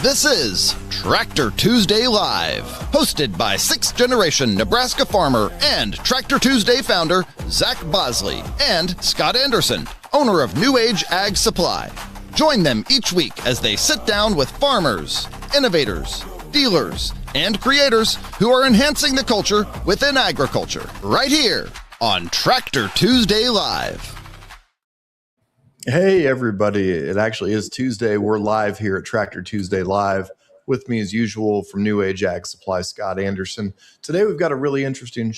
This is Tractor Tuesday Live, hosted by sixth-generation Nebraska farmer and Tractor Tuesday founder Zach Bosley and Scott Anderson, owner of New Age Ag Supply. Join them each week as they sit down with farmers, innovators, dealers, and creators who are enhancing the culture within agriculture, right here on Tractor Tuesday Live. Hey everybody, it actually is Tuesday. We're live here at Tractor Tuesday Live. With me as usual from New Age Ag Supply, Scott Anderson. Today we've got a really interesting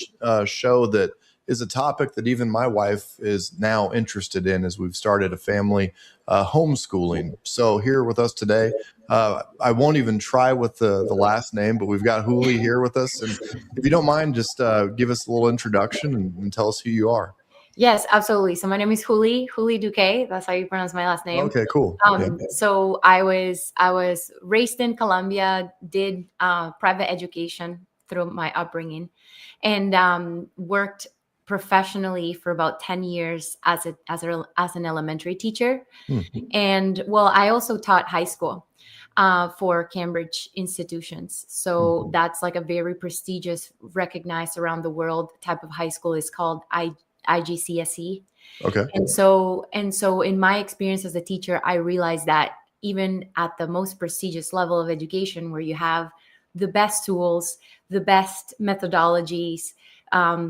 show that is a topic that even my wife is now interested in as we've started a family, homeschooling. So here with us today, I won't even try with the last name, but we've got Houlie here with us. And if you don't mind, just give us a little introduction and tell us who you are. Yes, absolutely. So my name is Houlie Duque. That's how you pronounce my last name. Okay, cool. So I was raised in Colombia, did private education through my upbringing, and worked professionally for about 10 years as an elementary teacher. Mm-hmm. And well, I also taught high school for Cambridge institutions. So that's like a very prestigious, recognized around the world type of high school. Is called IGCSE. Okay. And so in my experience as a teacher, I realized that even at the most prestigious level of education, where you have the best tools, the best methodologies, a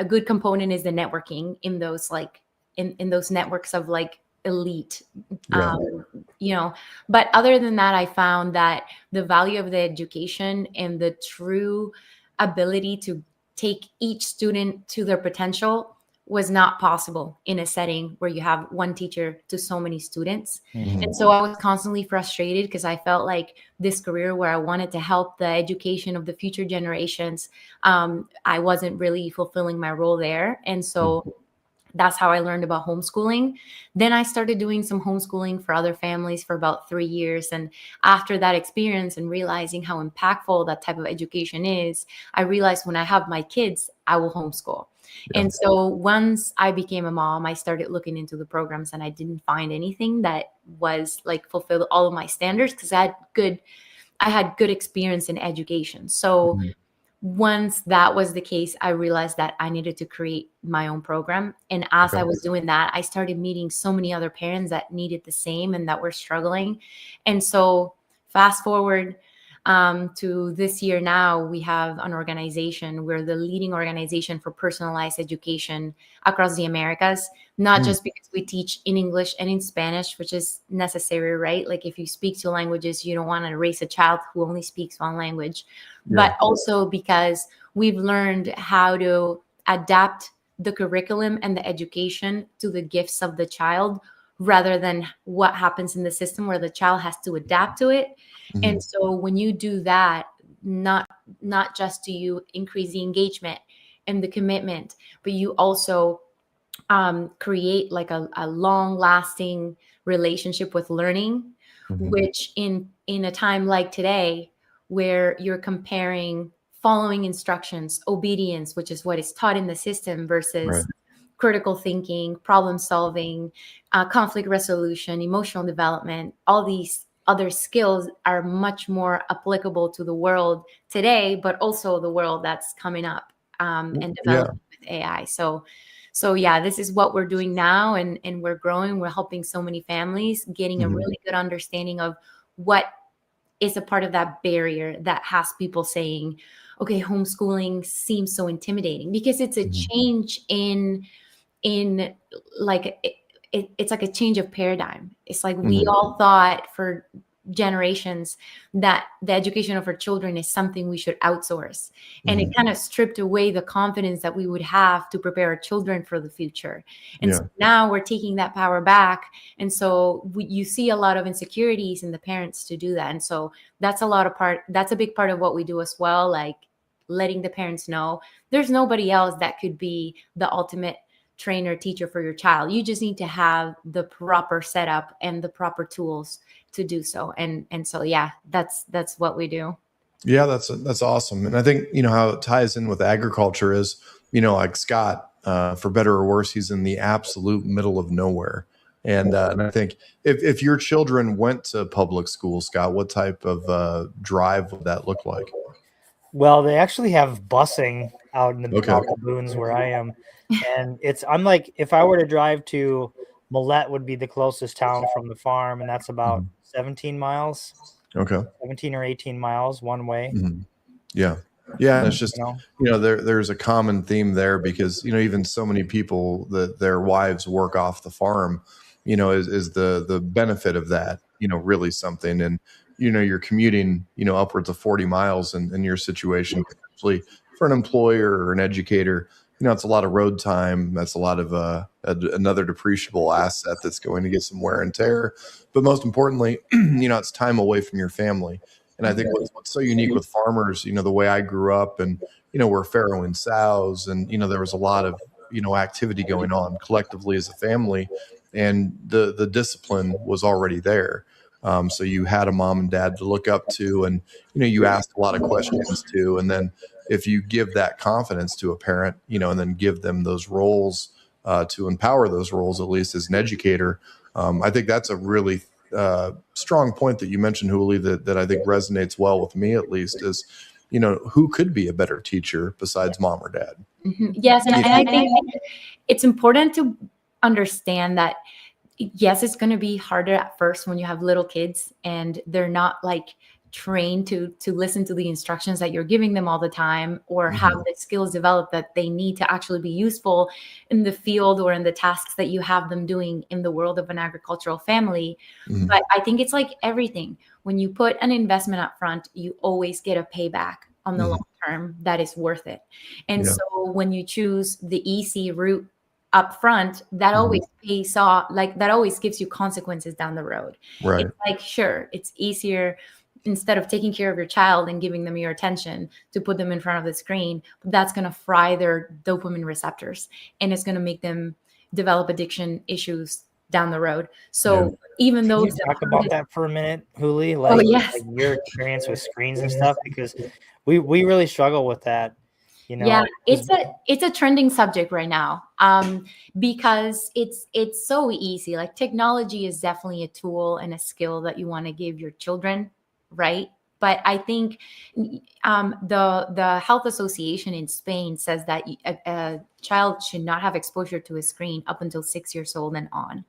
good component is the networking in those in those networks of like elite, but other than that, I found that the value of the education and the true ability to take each student to their potential was not possible in a setting where you have one teacher to so many students. Mm-hmm. And so I was constantly frustrated because I felt like this career where I wanted to help the education of the future generations, I wasn't really fulfilling my role there. And so that's how I learned about homeschooling. Then I started doing some homeschooling for other families for about 3 years. And after that experience and realizing how impactful that type of education is, I realized when I have my kids, I will homeschool. Yeah. And so once I became a mom, I started looking into the programs and I didn't find anything that was like fulfilled all of my standards because I had good experience in education. So once that was the case, I realized that I needed to create my own program. And as I was doing that, I started meeting so many other parents that needed the same and that were struggling. And so fast forward to this year now, we have an organization. We're the leading organization for personalized education across the Americas, not just because we teach in English and in Spanish, which is necessary, right? Like if you speak two languages, you don't want to raise a child who only speaks one language, but also because we've learned how to adapt the curriculum and the education to the gifts of the child rather than what happens in the system where the child has to adapt to it. Mm-hmm. And so when you do that, not just do you increase the engagement and the commitment, but you also create like a long-lasting relationship with learning, which in a time like today, where you're comparing following instructions, obedience, which is what is taught in the system, versus critical thinking, problem solving, conflict resolution, emotional development, all these other skills are much more applicable to the world today, but also the world that's coming up and developing with AI. So yeah, this is what we're doing now, and we're growing. We're helping so many families getting a really good understanding of what is a part of that barrier that has people saying, okay, homeschooling seems so intimidating, because it's a change in like it's like a change of paradigm. It's like we all thought for generations that the education of our children is something we should outsource, and it kind of stripped away the confidence that we would have to prepare our children for the future. And so now we're taking that power back, and so you see a lot of insecurities in the parents to do that. And so that's a big part of what we do as well, like letting the parents know there's nobody else that could be the ultimate trainer teacher for your child. You just need to have the proper setup and the proper tools to do so. And so, yeah, that's what we do. Yeah, that's awesome. And I think, how it ties in with agriculture is, like Scott, for better or worse, he's in the absolute middle of nowhere. And I think if your children went to public school, Scott, what type of drive would that look like? Well, they actually have busing out in the Okay. out in the boons where I am, and I'm like, if I were to drive to Millette would be the closest town from the farm, and that's about 17 miles, Okay. 17 or 18 miles one way. Yeah. Yeah. And it's just, You know? There's a common theme there because, even so many people that their wives work off the farm, is the benefit of that, really something. And, you're commuting, upwards of 40 miles in your situation, potentially for an employer or an educator, it's a lot of road time. That's a lot of another depreciable asset that's going to get some wear and tear. But most importantly, it's time away from your family. And I think what's so unique with farmers, the way I grew up and, we're farrowing sows and, there was a lot of, activity going on collectively as a family, and the discipline was already there. So you had a mom and dad to look up to, and, you asked a lot of questions to, and then if you give that confidence to a parent, and then give them those roles to empower those roles, at least as an educator, I think that's a really strong point that you mentioned, Houlie, that I think resonates well with me, at least, is, who could be a better teacher besides mom or dad? Yes. And I think it's important to understand that, yes, it's going to be harder at first when you have little kids and they're not like trained to listen to the instructions that you're giving them all the time, or have the skills developed that they need to actually be useful in the field or in the tasks that you have them doing in the world of an agricultural family. But I think it's like everything. When you put an investment up front, you always get a payback on the long term that is worth it. And so when you choose the easy route up front, that always pays off, like that always gives you consequences down the road. Right. It's like, sure, it's easier, instead of taking care of your child and giving them your attention, to put them in front of the screen. But that's going to fry their dopamine receptors, and it's going to make them develop addiction issues down the road. So even though Can you talk about that for a minute, Houlie? Yes. Like your experience with screens and stuff, because we really struggle with that. Yeah, it's a trending subject right now, because it's so easy. Like, technology is definitely a tool and a skill that you want to give your children, right? But I think the Health Association in Spain says that a child should not have exposure to a screen up until 6 years old and on.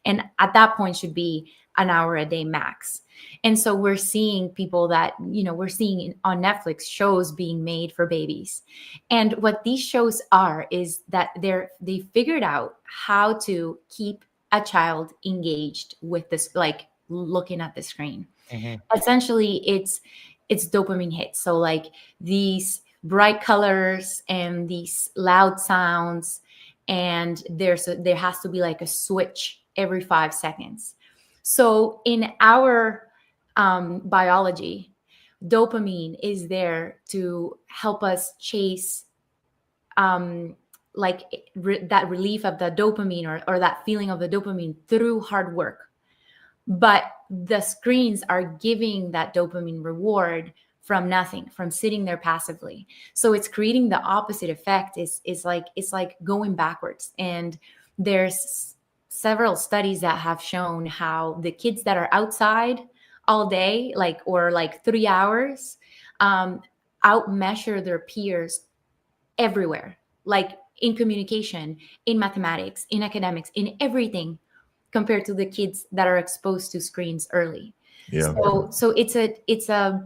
And at that point should be an hour a day max. And so we're seeing people that, we're seeing on Netflix shows being made for babies. And what these shows are is that they figured out how to keep a child engaged with this, like looking at the screen. Essentially, it's dopamine hits. So like these bright colors and these loud sounds, and there has to be like a switch every 5 seconds. So in our biology, dopamine is there to help us chase that relief of the dopamine, or that feeling of the dopamine through hard work. But the screens are giving that dopamine reward from nothing, from sitting there passively. So it's creating the opposite effect. It's like going backwards. And there's several studies that have shown how the kids that are outside all day, or 3 hours, outmeasure their peers everywhere, like in communication, in mathematics, in academics, in everything, compared to the kids that are exposed to screens early. Yeah. So it's a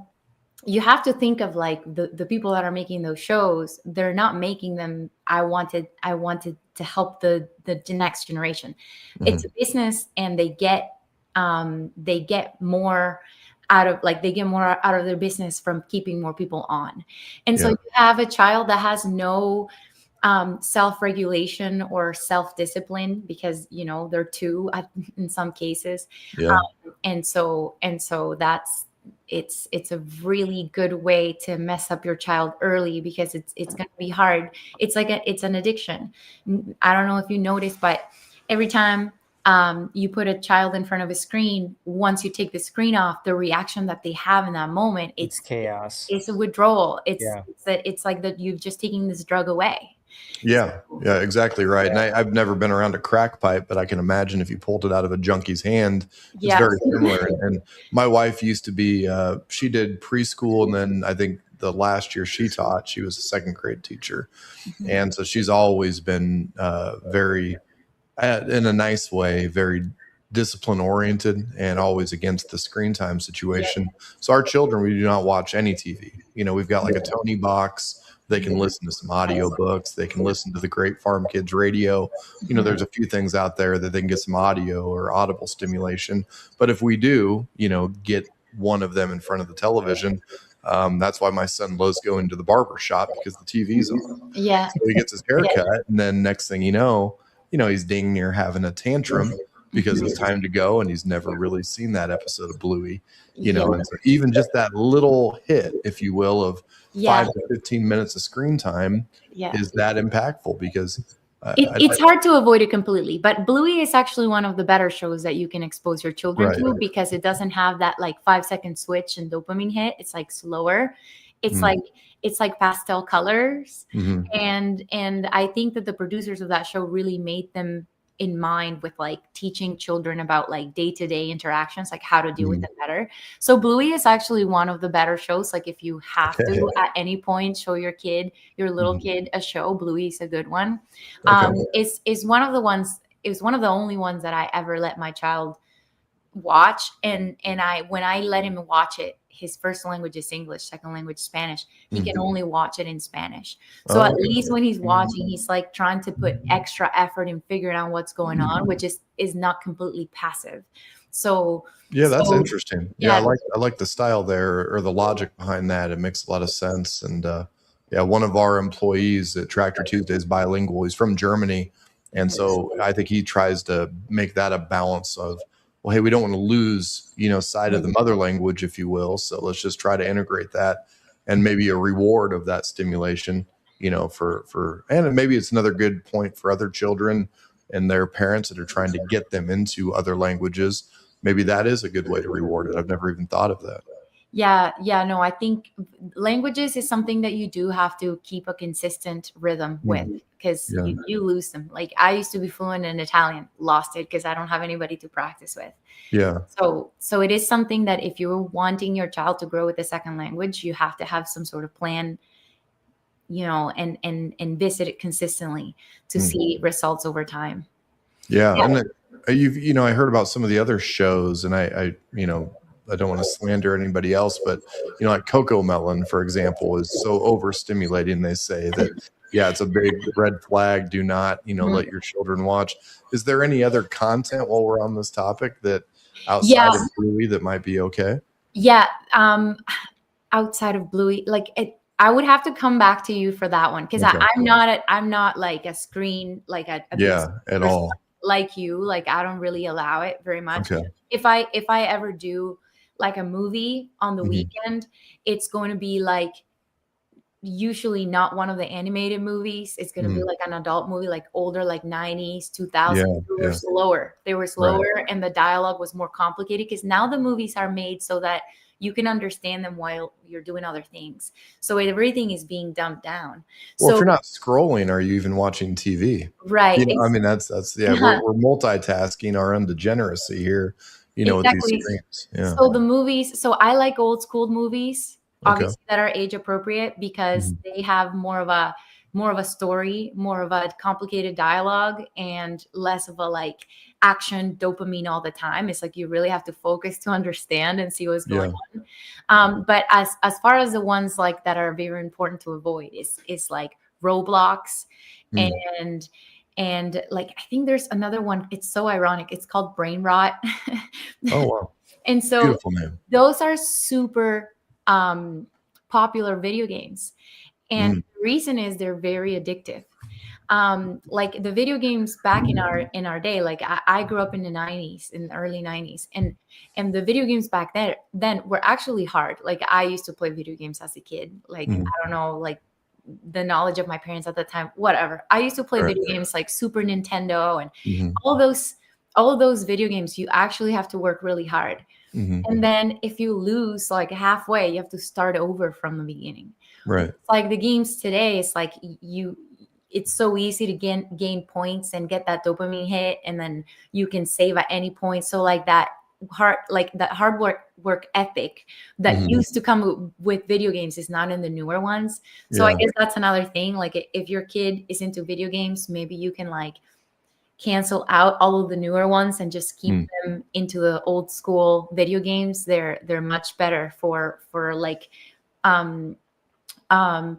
you have to think of like the people that are making those shows. They're not making them, I wanted to help the next generation. It's a business, and they get more out of their business from keeping more people on. And so you have a child that has no self-regulation or self-discipline, because they're two in some cases. And so it's a really good way to mess up your child early, because it's going to be hard. It's like it's an addiction. I don't know if you noticed, but every time you put a child in front of a screen, once you take the screen off, the reaction that they have in that moment, it's chaos. It's a withdrawal. It's like that you've just taken this drug away. Yeah, yeah, exactly right. And I've never been around a crack pipe, but I can imagine if you pulled it out of a junkie's hand, it's Yeah. very similar. And my wife used to be, she did preschool, and then I think the last year she taught, she was a second grade teacher. Mhm. And so she's always been very, in a nice way, very discipline oriented and always against the screen time Yeah. situation. So our children, we do not watch any TV. You know, we've got like a Tony box. They can listen to some audiobooks. They can listen to the Great Farm Kids radio. You know, there's a few things out there that they can get some audio or audible stimulation. But if we do, you know, get one of them in front of the television, that's why my son loves going to the barber shop, because the TV's on. Yeah. So he gets his hair cut, and then next thing you know, he's dang near having a tantrum because it's time to go, and he's never really seen that episode of Bluey, you know. And so even just that little hit, if you will, of 5 to 15 minutes of screen time is that impactful, because It's hard to avoid it completely, but Bluey is actually one of the better shows that you can expose your children to, because it doesn't have that like 5-second switch and dopamine hit. It's like slower. It's like pastel colors. And I think that the producers of that show really made them in mind with like teaching children about like day-to-day interactions, like how to deal with them better. So Bluey is actually one of the better shows. Like if you have to at any point show your little kid a show, Bluey is a good one. Is one of the ones, it was one of the only ones that I ever let my child watch. And when I let him watch it, his first language is English, second language Spanish. He can only watch it in Spanish. So at least when he's watching, he's like trying to put extra effort in figuring out what's going on, which is not completely passive. So yeah, that's interesting. Yeah, I like the style there, or the logic behind that. It makes a lot of sense. And yeah, one of our employees at Tractor Tuesday is bilingual. He's from Germany. And so I think he tries to make that a balance of, well, hey, we don't want to lose, you know, sight of the mother language, if you will. So let's just try to integrate that, and maybe a reward of that stimulation, you know, and maybe it's another good point for other children and their parents that are trying to get them into other languages. Maybe that is a good way to reward it. I've never even thought of that. Yeah, no, I think languages is something that you do have to keep a consistent rhythm with, because you lose them. Like I used to be fluent in Italian, lost it because I don't have anybody to practice with. Yeah. So it is something that if you're wanting your child to grow with a second language, you have to have some sort of plan, you know, and visit it consistently to see results over time. Yeah. And you know, I heard about some of the other shows, and I you know, I don't want to slander anybody else, but you know, like Coco Melon, for example, is so overstimulating. They say that, yeah, it's a big red flag. Do not, you know, let your children watch. Is there any other content while we're on this topic that outside of Bluey that might be okay? Yeah. Outside of Bluey, like I would have to come back to you for that one, because I'm not like a screen, like a at all like you. Like I don't really allow it very much. Okay. If I ever do like a movie on the weekend, it's going to be like usually not one of the animated movies. It's going to be like an adult movie, like older, like 90s, 2000s. They were slower, and the dialogue was more complicated, because now the movies are made so that you can understand them while you're doing other things. So everything is being dumbed down. Well, so if you're not scrolling, are you even watching TV? Right. You know, I mean, that's we're multitasking our own degeneracy here, you know, with these screens. Yeah. So the movies, so I like old school movies, obviously, that are age appropriate, because they have more of a story, more of a complicated dialogue, and less of a like action dopamine all the time. It's like you really have to focus to understand and see what's going on. But as far as the ones like that are very important to avoid is like Roblox and like I think there's another one. It's so ironic. It's called Brain Rot. Oh wow. And so beautiful name. Those are super popular video games. And the reason is they're very addictive. Like the video games back in our day, like I grew up in the 90s, in the early 90s, and the video games back then were actually hard. Like I used to play video games as a kid. Like I don't know, like the knowledge of my parents at the time, whatever. I used to play video games like Super Nintendo and all of those video games. You actually have to work really hard. And then if you lose like halfway, you have to start over from the beginning. Right. Like the games today, it's like it's so easy to gain points and get that dopamine hit, and then you can save at any point. So like that hard work ethic that used to come with video games is not in the newer ones. So I guess that's another thing. Like if your kid is into video games, maybe you can like cancel out all of the newer ones and just keep them into the old school video games. They're much better for like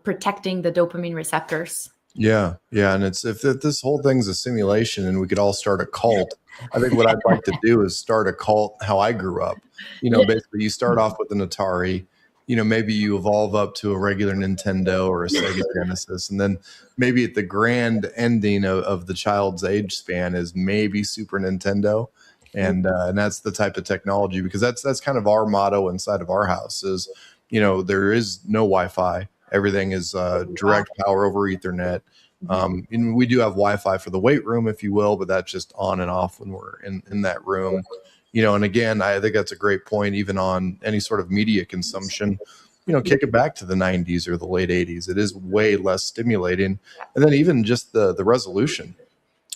protecting the dopamine receptors. Yeah. And if this whole thing's a simulation and we could all start a cult, I think what I'd like to do is start a cult how I grew up. Basically you start off with an Atari, maybe you evolve up to a regular Nintendo or a Sega Genesis, and then maybe at the grand ending of the child's age span is maybe Super Nintendo. And that's the type of technology, because that's kind of our motto inside of our house is, there is no Wi-Fi. Everything is direct power over Ethernet. And we do have Wi-Fi for the weight room, if you will, but that's just on and off when we're in that room. And again, I think that's a great point, even on any sort of media consumption. Kick it back to the 90s or the late 80s. It is way less stimulating. And then even just the resolution.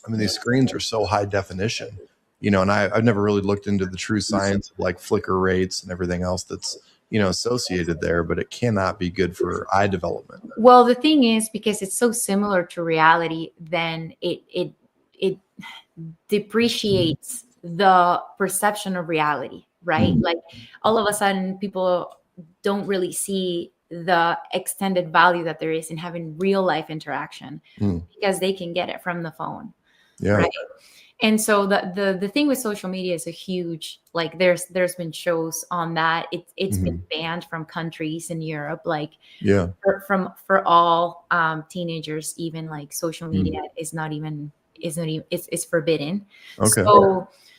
I mean, these screens are so high definition, and I've never really looked into the true science of like flicker rates and everything else that's associated there, but it cannot be good for eye development. Well, the thing is, because it's so similar to reality, then it depreciates the perception of reality, right? Like all of a sudden people don't really see the extended value that there is in having real life interaction because they can get it from the phone. Right. And so the thing with social media is a huge, like there's been shows on that. It's been banned from countries in Europe, like for all teenagers, even like social media is it's forbidden. Okay.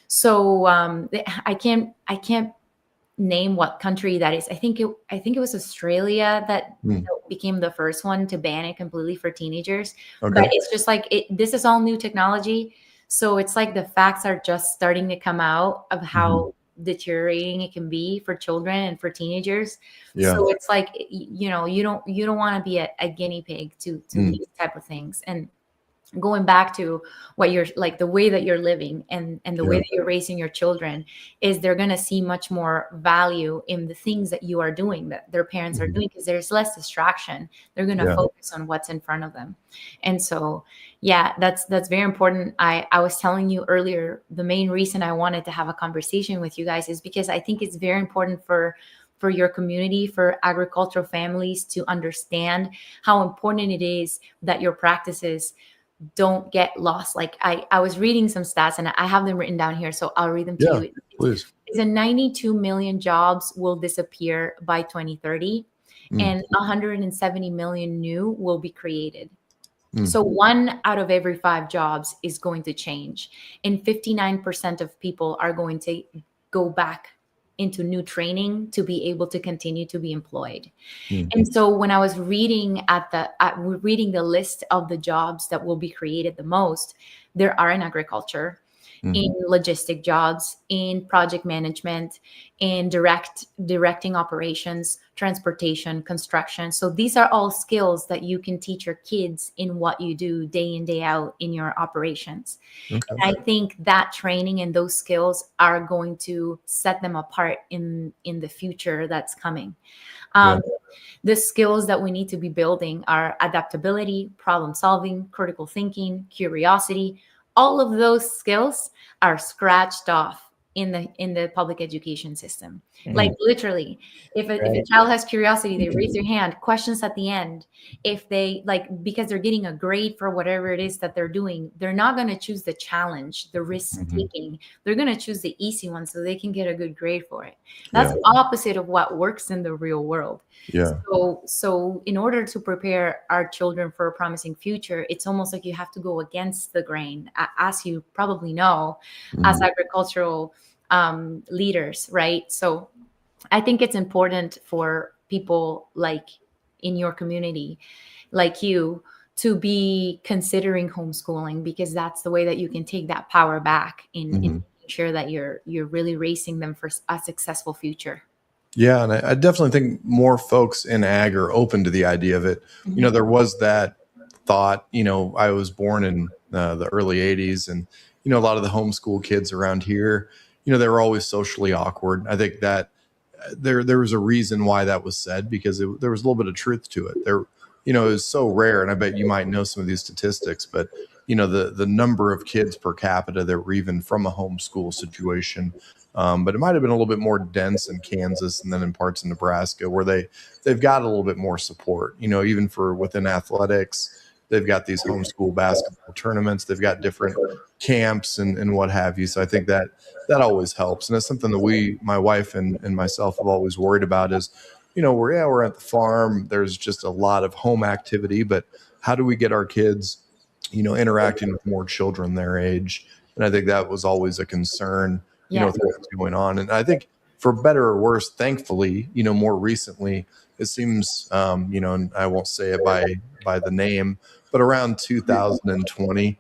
So I can't name what country that is. I think it was Australia that became the first one to ban it completely for teenagers. Okay. But it's just like this is all new technology. So it's like the facts are just starting to come out of how deteriorating it can be for children and for teenagers. Yeah. So it's like, you don't want to be a guinea pig to these type of things. And going back to what you're like, the way that you're living and the way that you're raising your children is they're going to see much more value in the things that you are doing, that their parents are doing, because there's less distraction. They're going to focus on what's in front of them. And so, that's very important. I was telling you earlier, the main reason I wanted to have a conversation with you guys is because I think it's very important for your community, for agricultural families to understand how important it is that your practices don't get lost. Like I was reading some stats and I have them written down here, so I'll read them to you. Please. It's a 92 million jobs will disappear by 2030 and 170 million new will be created. So 1 out of every 5 jobs is going to change, and 59% of people are going to go back into new training to be able to continue to be employed. And so when I was reading reading the list of the jobs that will be created the most, there are in agriculture, in logistic jobs, in project management, in directing operations, transportation, construction. So these are all skills that you can teach your kids in what you do day in, day out in your operations. Okay. And I think that training and those skills are going to set them apart in the future that's coming. The skills that we need to be building are adaptability, problem solving, critical thinking, curiosity. All of those skills are scratched off in the public education system. Like literally, if a child has curiosity, they raise their hand, questions at the end. If they because they're getting a grade for whatever it is that they're doing, they're not going to choose the challenge, the risk taking. They're going to choose the easy one so they can get a good grade for it. That's opposite of what works in the real world. So in order to prepare our children for a promising future, it's almost like you have to go against the grain, as you probably know, as agricultural leaders, right? So I think it's important for people like in your community, like you, to be considering homeschooling, because that's the way that you can take that power back in making sure that you're really raising them for a successful future. Yeah, and I definitely think more folks in ag are open to the idea of it. There was that thought, I was born in the early 80s, and, a lot of the homeschool kids around here, they were always socially awkward. I think that there was a reason why that was said, because there was a little bit of truth to it. It was so rare, and I bet you might know some of these statistics, but the number of kids per capita that were even from a homeschool situation, but it might have been a little bit more dense in Kansas and then in parts of Nebraska, where they've got a little bit more support. Even for within athletics, they've got these homeschool basketball tournaments, they've got different camps and what have you. So I think that always helps, and it's something that my wife and myself have always worried about is, we're at the farm. There's just a lot of home activity, but how do we get our kids, interacting with more children their age? And I think that was always a concern, with what's going on. And I think for better or worse, thankfully, more recently, it seems, and I won't say it by the name, but around 2020,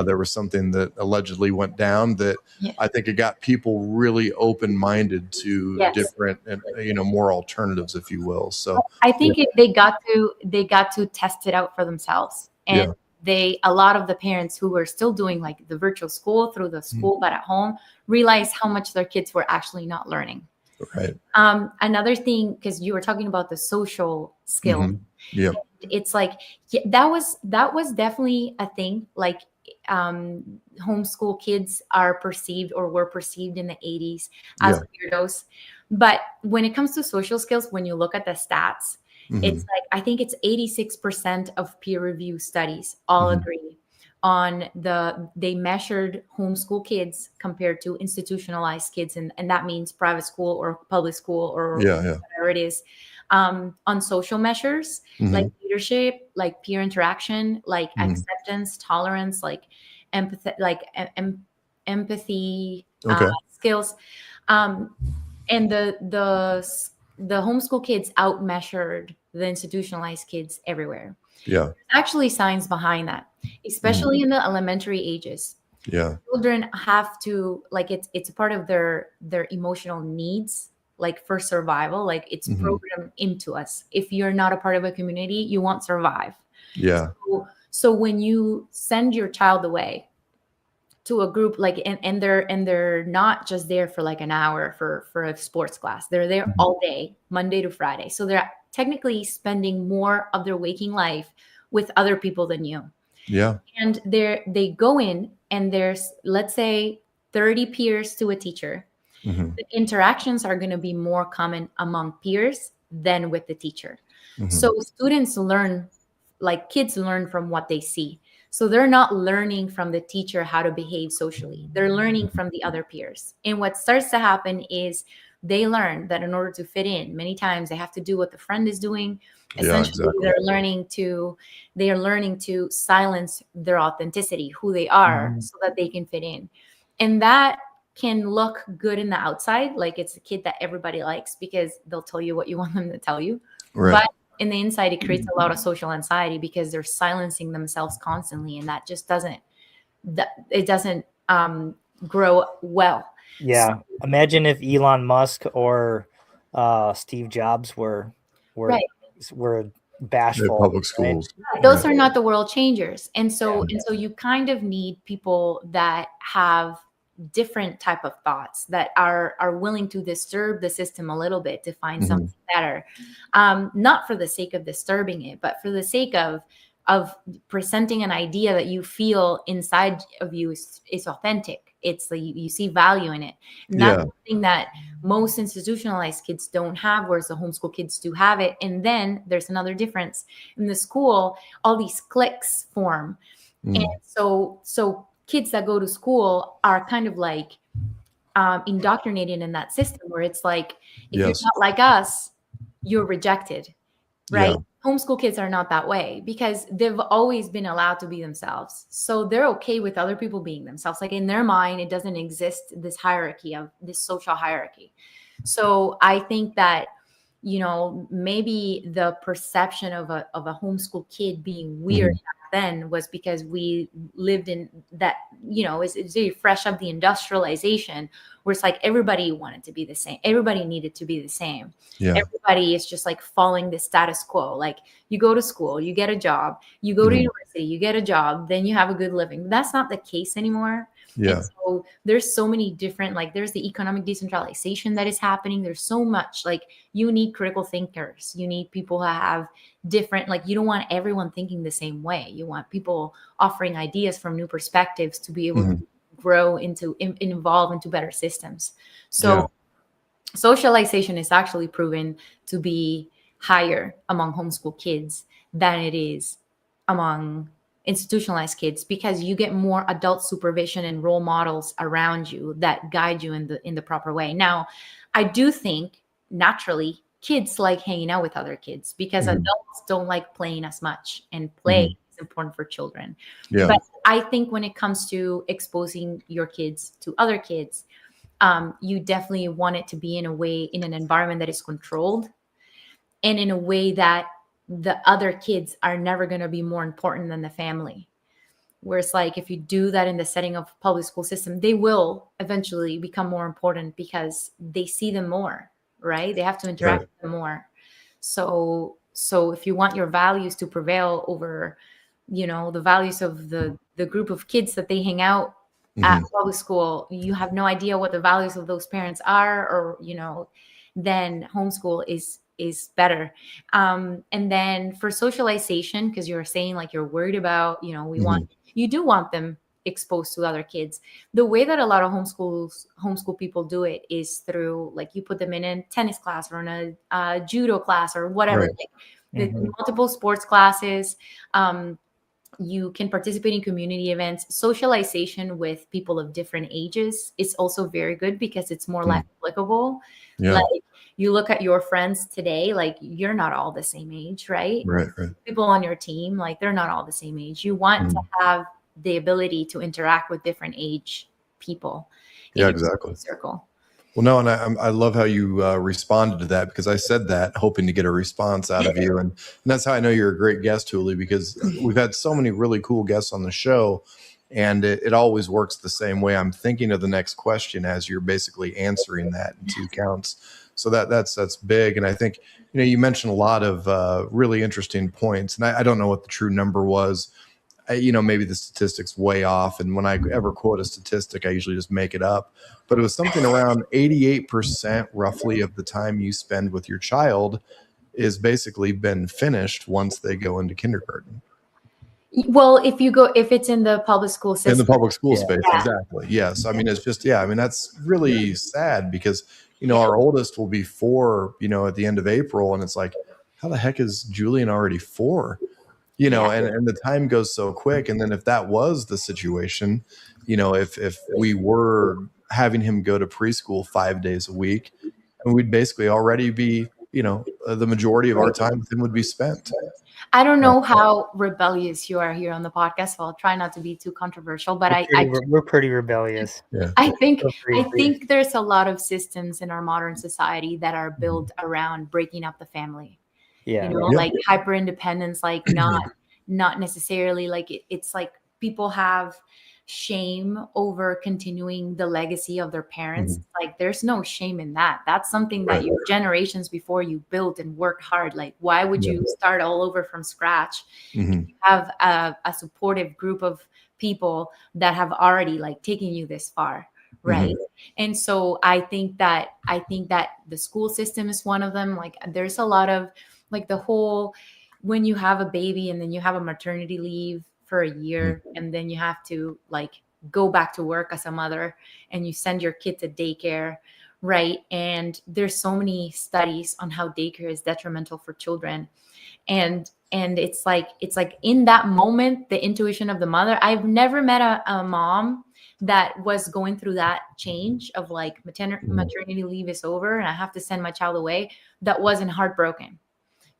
there was something that allegedly went down that I think it got people really open-minded to different and, more alternatives, if you will. So I think they got to test it out for themselves. And a lot of the parents who were still doing like the virtual school through the school, but at home, realized how much their kids were actually not learning. Right. Another thing, because you were talking about the social skill. Yeah. It's like, that was definitely a thing. Like, homeschool kids were perceived in the 80s as weirdos. But when it comes to social skills, when you look at the stats, it's like, I think it's 86% of peer review studies all agree on they measured homeschool kids compared to institutionalized kids. And that means private school or public school or whatever it is, on social measures, like leadership, like peer interaction, like acceptance, tolerance, like empathy skills. And the homeschool kids outmeasured the institutionalized kids everywhere. Yeah. Actually, science behind that, especially in the elementary ages. Yeah. Children have to, like, it's a part of their emotional needs, like for survival. Like, it's programmed into us. If you're not a part of a community, you won't survive. Yeah. So when you send your child away to a group, like, and they're not just there for like an hour for a sports class, they're there all day, Monday to Friday. So they're technically spending more of their waking life with other people than you. Yeah. And they go in, and there's, let's say, 30 peers to a teacher. The interactions are going to be more common among peers than with the teacher. So students learn, like kids learn from what they see. So they're not learning from the teacher how to behave socially. They're learning from the other peers. And what starts to happen is they learn that in order to fit in, many times they have to do what the friend is doing. Essentially, they're learning to silence their authenticity, who they are, so that they can fit in. And that can look good in the outside, like it's a kid that everybody likes because they'll tell you what you want them to tell you. Right. But in the inside, it creates a lot of social anxiety because they're silencing themselves constantly, and that just doesn't grow well. Yeah. So, imagine if Elon Musk or Steve Jobs were bashful. Public schools. Right? Those are not the world changers. And so you kind of need people that have different type of thoughts, that are willing to disturb the system a little bit to find something better. Not for the sake of disturbing it, but for the sake of presenting an idea that you feel inside of you is authentic. It's like you see value in it. And that's something that most institutionalized kids don't have, whereas the homeschool kids do have it. And then there's another difference. In the school, all these cliques form. And so kids that go to school are kind of like indoctrinated in that system where it's like, if you're not like us, you're rejected, right? Yeah. Homeschool kids are not that way because they've always been allowed to be themselves. So they're okay with other people being themselves. Like in their mind, it doesn't exist this hierarchy of this social hierarchy. So I think that, maybe the perception of a homeschool kid being weird back then was because we lived in that, it's very fresh of the industrialization, where it's like everybody wanted to be the same. Everybody needed to be the same. Yeah. Everybody is just like following the status quo. Like you go to school, you get a job, you go to university, you get a job, then you have a good living. That's not the case anymore. Yeah. And so there's so many different, like there's the economic decentralization that is happening. There's so much, like you need critical thinkers. You need people who have different, like you don't want everyone thinking the same way. You want people offering ideas from new perspectives to be able to grow into, evolve into better systems. So socialization is actually proven to be higher among homeschool kids than it is among institutionalized kids, because you get more adult supervision and role models around you that guide you in the proper way. Now, I do think naturally kids like hanging out with other kids, because adults don't like playing as much, and play is important for children. Yeah. But I think when it comes to exposing your kids to other kids, you definitely want it to be in an environment that is controlled, and in a way that the other kids are never going to be more important than the family. Where it's like, if you do that in the setting of public school system, they will eventually become more important because they see them more, right? They have to interact with them more. So if you want your values to prevail over, the values of the group of kids that they hang out at public school, you have no idea what the values of those parents are, or, then homeschool is better. And then for socialization, because you're saying like you're worried about, you do want them exposed to other kids. The way that a lot of homeschool people do it is through, like, you put them in a tennis class or in a judo class or whatever, like the multiple sports classes. You can participate in community events. Socialization with people of different ages is also very good, because it's more life applicable. Like, you look at your friends today, like you're not all the same age, right? Right. People on your team, like they're not all the same age. You want to have the ability to interact with different age people. Yeah, exactly. Circle. Well, no, and I love how you responded to that, because I said that hoping to get a response out of you. And that's how I know you're a great guest, Houlie, because we've had so many really cool guests on the show, and it always works the same way. I'm thinking of the next question as you're basically answering that in 2 counts. So that's big. And I think, you mentioned a lot of really interesting points, and I don't know what the true number was. Maybe the statistic's way off. And when I ever quote a statistic, I usually just make it up. But it was something around 88% roughly of the time you spend with your child is basically been finished once they go into kindergarten. Well, if it's in the public school system. In the public school space, exactly. Yes. I mean, it's just, that's really sad, because, our oldest will be 4, at the end of April. And it's like, how the heck is Julian already 4? And the time goes so quick. And then if that was the situation, if we were having him go to preschool 5 days a week, and we'd basically already be, the majority of our time with him would be spent. I don't know how rebellious you are here on the podcast, so I'll try not to be too controversial, but we're pretty rebellious. Yeah. I think there's a lot of systems in our modern society that are built around breaking up the family. Like hyper independence, like not necessarily like it's like people have shame over continuing the legacy of their parents. Like there's no shame in that. That's something that your generations before you built and worked hard. Like, why would you start all over from scratch? You have a supportive group of people that have already like taken you this far. Right. And so I think that the school system is one of them. Like there's a lot of like the whole, when you have a baby and then you have a maternity leave for a year, and then you have to like go back to work as a mother, and you send your kid to daycare, right? And there's so many studies on how daycare is detrimental for children. And it's like in that moment, the intuition of the mother. I've never met a mom that was going through that change of like maternity leave is over and I have to send my child away, that wasn't heartbroken.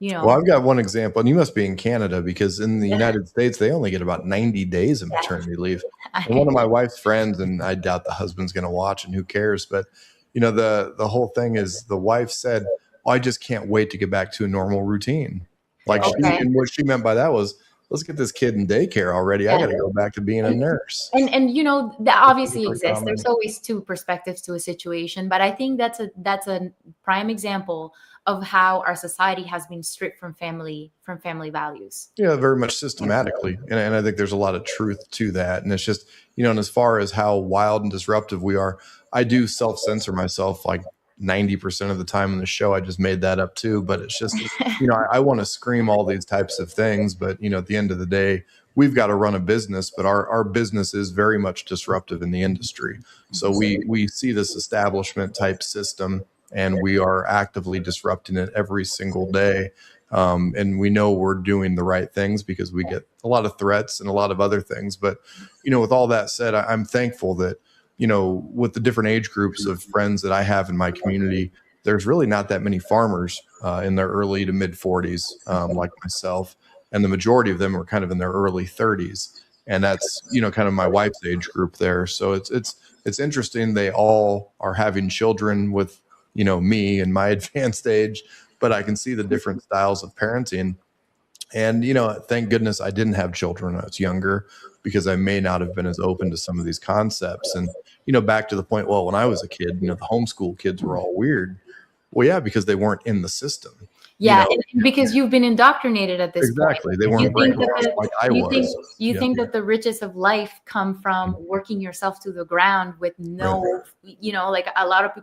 Well, I've got one example, and you must be in Canada, because in the United States, they only get about 90 days of maternity leave. And one of my wife's friends, and I doubt the husband's going to watch, and who cares? But, the whole thing is the wife said, I just can't wait to get back to a normal routine. Like and what she meant by that was let's get this kid in daycare already. I got to go back to being a nurse. And you know, that obviously exists. common. There's always two perspectives to a situation, but I think that's a prime example of how our society has been stripped from family values. Yeah, very much systematically. And I think there's a lot of truth to that. And it's just, and as far as how wild and disruptive we are, I do self-censor myself like 90% of the time in the show. I just made that up too. But it's just, I want to scream all these types of things. But, at the end of the day, we've got to run a business, but our business is very much disruptive in the industry. So we see this establishment type system, and we are actively disrupting it every single day. And we know we're doing the right things because we get a lot of threats and a lot of other things. But, with all that said, I'm thankful that, with the different age groups of friends that I have in my community, there's really not that many farmers in their early to mid 40s like myself. And the majority of them are kind of in their early 30s. And that's, kind of my wife's age group there. So it's interesting. They all are having children with, me and my advanced age, but I can see the different styles of parenting. And, thank goodness I didn't have children when I was younger, because I may not have been as open to some of these concepts. And, back to the point, well, when I was a kid, the homeschool kids were all weird. Well, yeah, because they weren't in the system. Yeah, and because you've been indoctrinated at this point. Exactly. They weren't brainwashed like I was. You think that the riches of life come from working yourself to the ground with no, like a lot of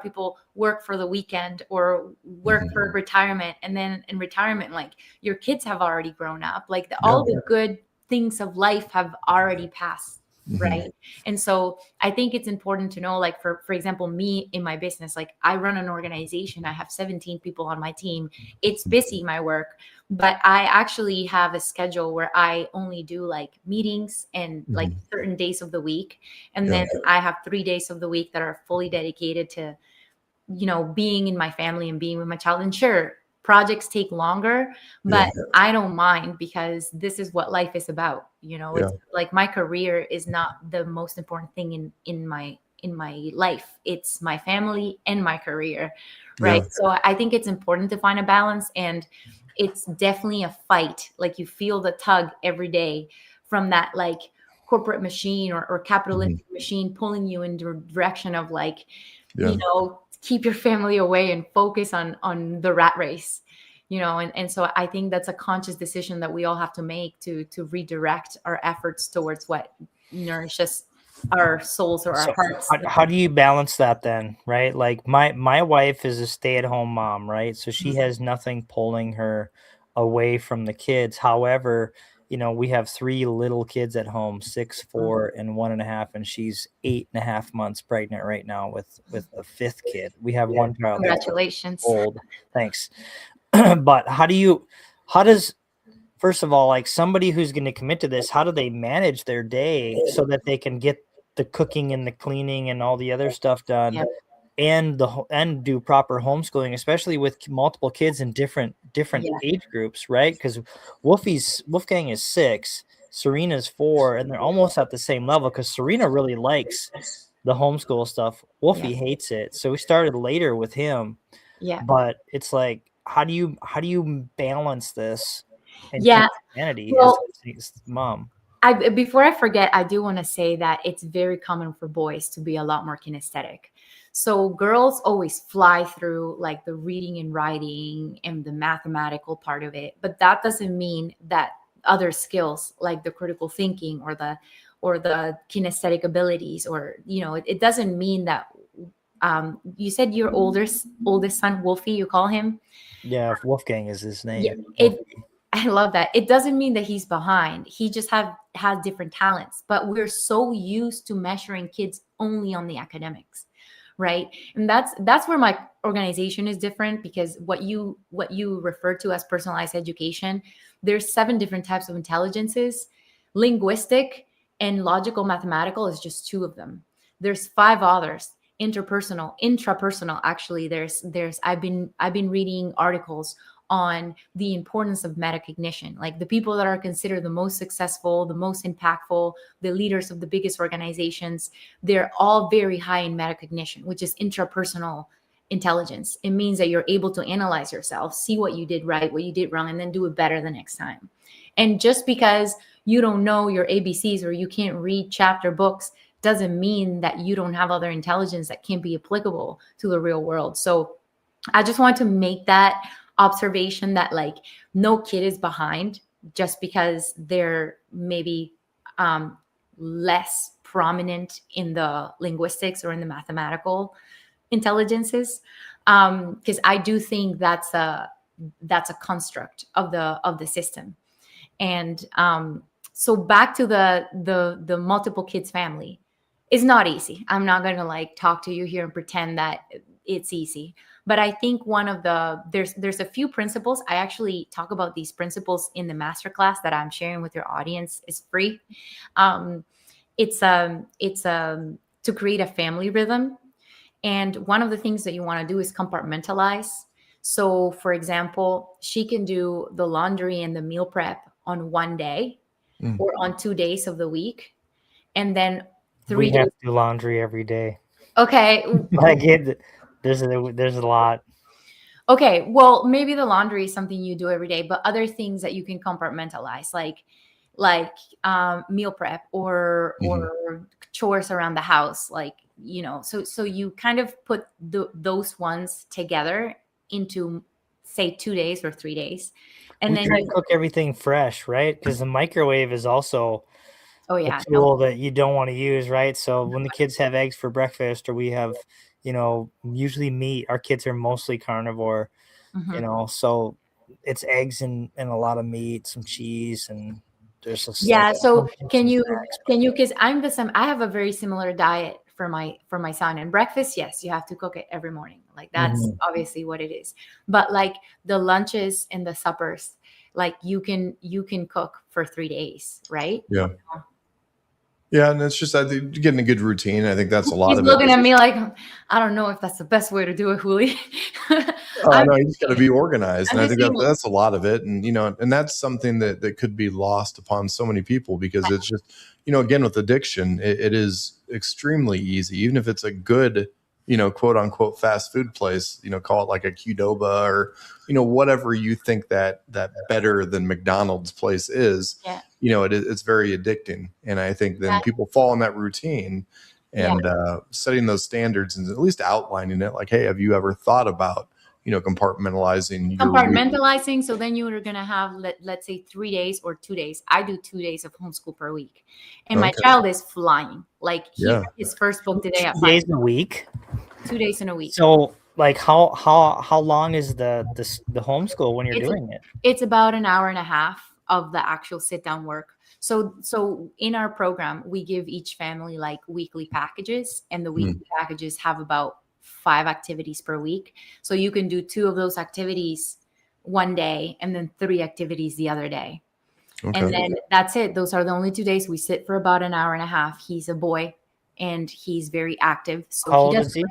people work for the weekend or work for retirement. And then in retirement, like your kids have already grown up. Like all the good things of life have already passed. Right. And so I think it's important to know, like, for example, me in my business, like I run an organization. I have 17 people on my team. It's busy, my work, but I actually have a schedule where I only do like meetings and like certain days of the week. And then I have 3 days of the week that are fully dedicated to, being in my family and being with my child. And sure, projects take longer, but I don't mind, because this is what life is about. It's like my career is not the most important thing in my life. It's my family and my career. Right. So I think it's important to find a balance, and it's definitely a fight. Like you feel the tug every day from that like corporate machine or capitalistic machine pulling you in the direction of like, keep your family away and focus on the rat race, and so I think that's a conscious decision that we all have to make to redirect our efforts towards what nourishes our souls or our hearts. How do you balance that then, right? Like my wife is a stay-at-home mom, right? So she has nothing pulling her away from the kids. However, we have 3 little kids at home, 6, 4, and 1.5, and she's 8.5 months pregnant right now with a 5th kid. We have one child. Congratulations. Old. Thanks. But first of all, like somebody who's going to commit to this, how do they manage their day so that they can get the cooking and the cleaning and all the other stuff done? Yep. And do proper homeschooling, especially with multiple kids in different age groups, right? Because Wolfgang is 6, Serena's 4, and they're almost at the same level, because Serena really likes the homeschool stuff. Wolfie hates it. So we started later with him. Yeah. But it's like, how do you balance this and humanity as mom? Before I forget, I do want to say that it's very common for boys to be a lot more kinesthetic. So girls always fly through like the reading and writing and the mathematical part of it, but that doesn't mean that other skills like the critical thinking or the kinesthetic abilities, or it doesn't mean that. You said your oldest son, Wolfie, you call him? Yeah, Wolfgang is his name. Yeah, I love that. It doesn't mean that he's behind. He just has different talents, but we're so used to measuring kids only on the academics, right? And that's where my organization is different, because what you refer to as personalized education, there's 7 different types of intelligences. Linguistic and logical mathematical is just 2 of them. There's 5 others. Interpersonal, intrapersonal. Actually, there's I've been reading articles on the importance of metacognition. Like the people that are considered the most successful, the most impactful, the leaders of the biggest organizations, they're all very high in metacognition, which is intrapersonal intelligence. It means that you're able to analyze yourself, see what you did right, what you did wrong, and then do it better the next time. And just because you don't know your ABCs or you can't read chapter books doesn't mean that you don't have other intelligence that can be applicable to the real world. So I just want to make that observation that like no kid is behind just because they're maybe less prominent in the linguistics or in the mathematical intelligences. Because I do think that's a construct of the system. And so back to the multiple kids family. It's not easy. I'm not going to like talk to you here and pretend that it's easy. But I think one of there's a few principles. I actually talk about these principles in the masterclass that I'm sharing with your audience. It's free. It's to create a family rhythm. And one of the things that you want to do is compartmentalize. So for example, she can do the laundry and the meal prep on one day or on 2 days of the week. And then 3 days. We have to do laundry every day. Okay. I get there's a lot. Okay. Well, maybe the laundry is something you do every day, but other things that you can compartmentalize, like meal prep or chores around the house, like, you know, so you kind of put those ones together into say 2 days or 3 days. And then you cook everything fresh, right? Because the microwave is also a tool that you don't want to use, right? So when the kids have eggs for breakfast, or we have, you know, usually meat, our kids are mostly carnivore, you know, so it's eggs and a lot of meat, some cheese, and there's a so can you because I'm the same, I have a very similar diet for my son. And breakfast, yes, you have to cook it every morning, like that's obviously what it is. But like the lunches and the suppers, like you can cook for 3 days, right? Yeah, and it's just, I think, getting a good routine. I think that's a lot of it. He's looking at me like, I don't know if that's the best way to do it, Houlie. I know, you just got to be organized. And I think that's a lot of it. And, you know, and that's something that could be lost upon so many people, because it's just, you know, again, with addiction, it is extremely easy, even if it's a good, you know, quote unquote fast food place, you know, call it like a Qdoba or, you know, whatever you think that better than McDonald's place is, you know, it's very addicting. And I think then people fall in that routine, and setting those standards and at least outlining it, like, hey, have you ever thought about, you know, compartmentalizing? So then you are going to have, let's say 3 days or 2 days. I do 2 days of homeschool per week. And my child is flying. Like he read his first book today at 2 days a week. 2 days in a week. So like how long is the homeschool when you're doing it? It's about an hour and a half of the actual sit down work. So in our program, we give each family like weekly packages, and the weekly packages have about 5 activities per week. So you can do 2 of those activities one day and then 3 activities the other day. And then that's it. Those are the only 2 days. We sit for about an hour and a half. He's a boy and he's very active. So how old is he?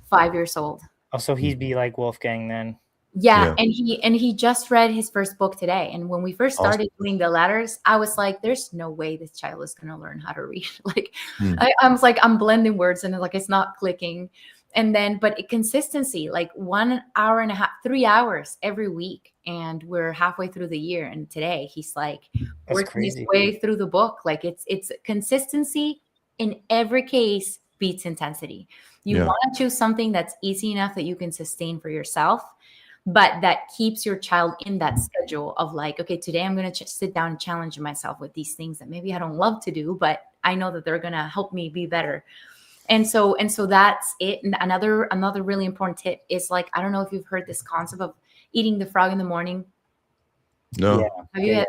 5 years old. Oh, so he'd be like Wolfgang then. Yeah. And he just read his first book today. And when we first started doing the letters, I was like, there's no way this child is going to learn how to read. Like I was like, I'm blending words and like, it's not clicking. And then, but consistency, like 1 hour and a half, 3 hours every week. And we're halfway through the year. And today he's like working his way through the book. Like it's consistency in every case beats intensity. You want to choose something that's easy enough that you can sustain for yourself, but that keeps your child in that schedule of like, okay, today I'm going to sit down and challenge myself with these things that maybe I don't love to do, but I know that they're going to help me be better. And so that's it. And another really important tip is like, I don't know if you've heard this concept of eating the frog in the morning. No. Have you?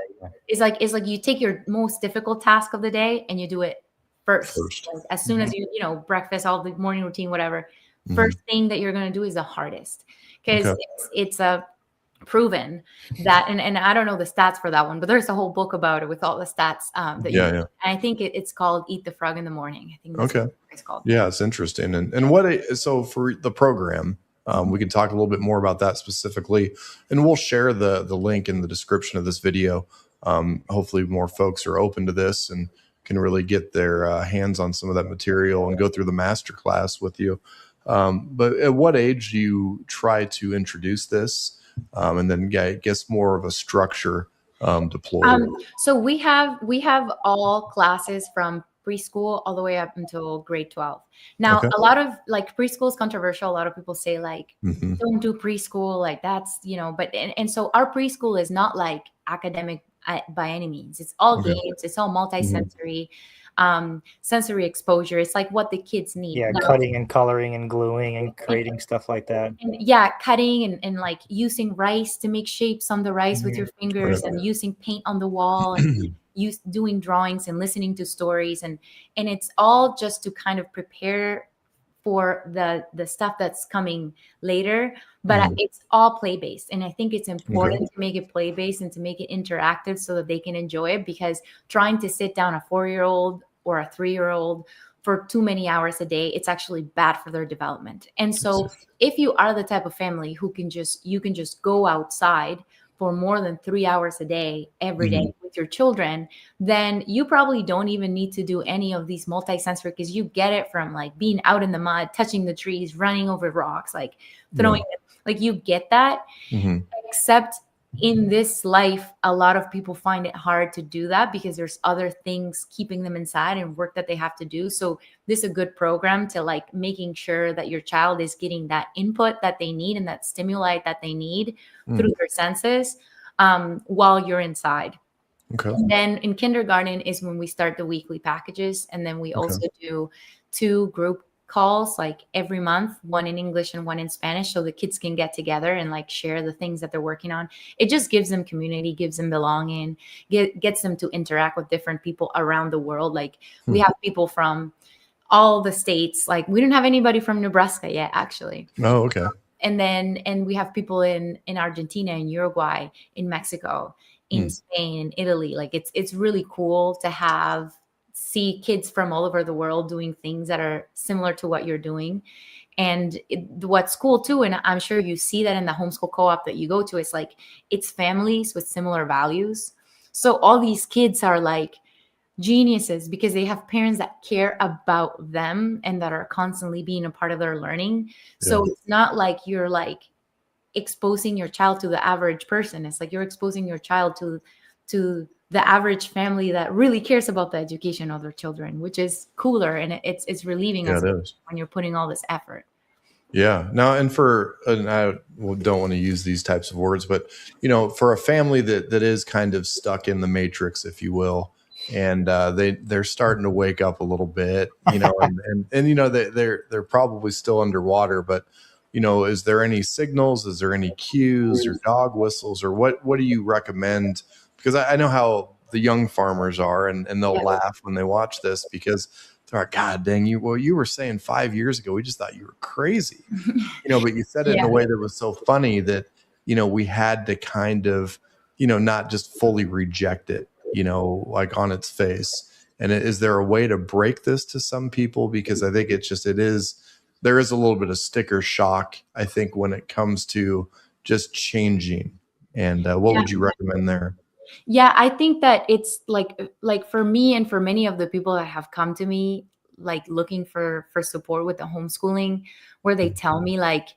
It's like you take your most difficult task of the day and you do it first. Like as soon as you breakfast, all the morning routine, whatever. First thing that you're going to do is the hardest, because it's a proven that, and I don't know the stats for that one, but there's a whole book about it with all the stats and I think it's called Eat the Frog in the Morning. I think that's what it's called. Yeah, it's interesting. And so for the program, we can talk a little bit more about that specifically, and we'll share the link in the description of this video. Hopefully more folks are open to this and can really get their hands on some of that material and go through the masterclass with you. But at what age do you try to introduce this, and then get more of a structure deployed? So we have all classes from preschool all the way up until grade 12. Now, Okay. a lot of like preschool is controversial. A lot of people say like, Hmm. don't do preschool, like that's, but and so our preschool is not like academic by any means. It's all Okay. games, it's all multisensory, sensory exposure. It's like what the kids need. Yeah, Now, cutting and coloring and gluing and creating stuff like that. and yeah, cutting and like using rice to make shapes on the rice with your fingers, Right. and using paint on the wall, and doing drawings and listening to stories, and it's all just to kind of prepare for the stuff that's coming later. But Mhm. it's all play based, and I think it's important Okay. to make it play based and to make it interactive so that they can enjoy it, because trying to sit down a 4-year-old or a 3-year-old for too many hours a day, it's actually bad for their development. And so if you are the type of family who you can just go outside for more than 3 hours a day every day Mhm. with your children, then you probably don't even need to do any of these multisensory, because you get it from like being out in the mud, touching the trees, running over rocks, like Yeah. throwing like you get that. Mhm. Except in this life, a lot of people find it hard to do that because there's other things keeping them inside and work that they have to do. So this is a good program to like making sure that your child is getting that input that they need and that stimuli that they need Mm. through their senses, while you're inside. Okay. And then in kindergarten is when we start the weekly packages. And then we Okay. also do 2 group calls like every month, one in English and one in Spanish, so the kids can get together and like share the things that they're working on. It just gives them community, gives them belonging, gets them to interact with different people around the world. Like we Hmm. have people from all the states. Like we don't have anybody from Nebraska yet, actually. Oh, okay. And we have people in Argentina, in Uruguay, in Mexico, in Hmm. Spain, in Italy. Like it's really cool to see kids from all over the world doing things that are similar to what you're doing. And what's cool too, and I'm sure you see that in the homeschool co-op that you go to, is like it's families with similar values. So all these kids are like geniuses because they have parents that care about them and that are constantly being a part of their learning. So Yeah. it's not like you're like exposing your child to the average person. It's like you're exposing your child to the average family that really cares about the education of their children, which is cooler, and it's relieving Yeah, as it is. when you're putting all this effort. Yeah. Now, and I don't want to use these types of words, but for a family that is kind of stuck in the matrix, if you will, and they're starting to wake up a little bit, and they're probably still underwater, but is there any signals? Is there any cues or dog whistles, or what do you recommend? Because I know how the young farmers are, and they'll Yeah. laugh when they watch this because they're like, God dang you! Well, you were saying 5 years ago, we just thought you were crazy, but you said it in Yeah. a way that was so funny that we had to kind of not just fully reject it, like on its face. And is there a way to break this to some people? Because I think there is a little bit of sticker shock, I think, when it comes to just changing. And what Yeah. would you recommend there? Yeah, I think that it's like for me and for many of the people that have come to me like looking for support with the homeschooling, where they tell me like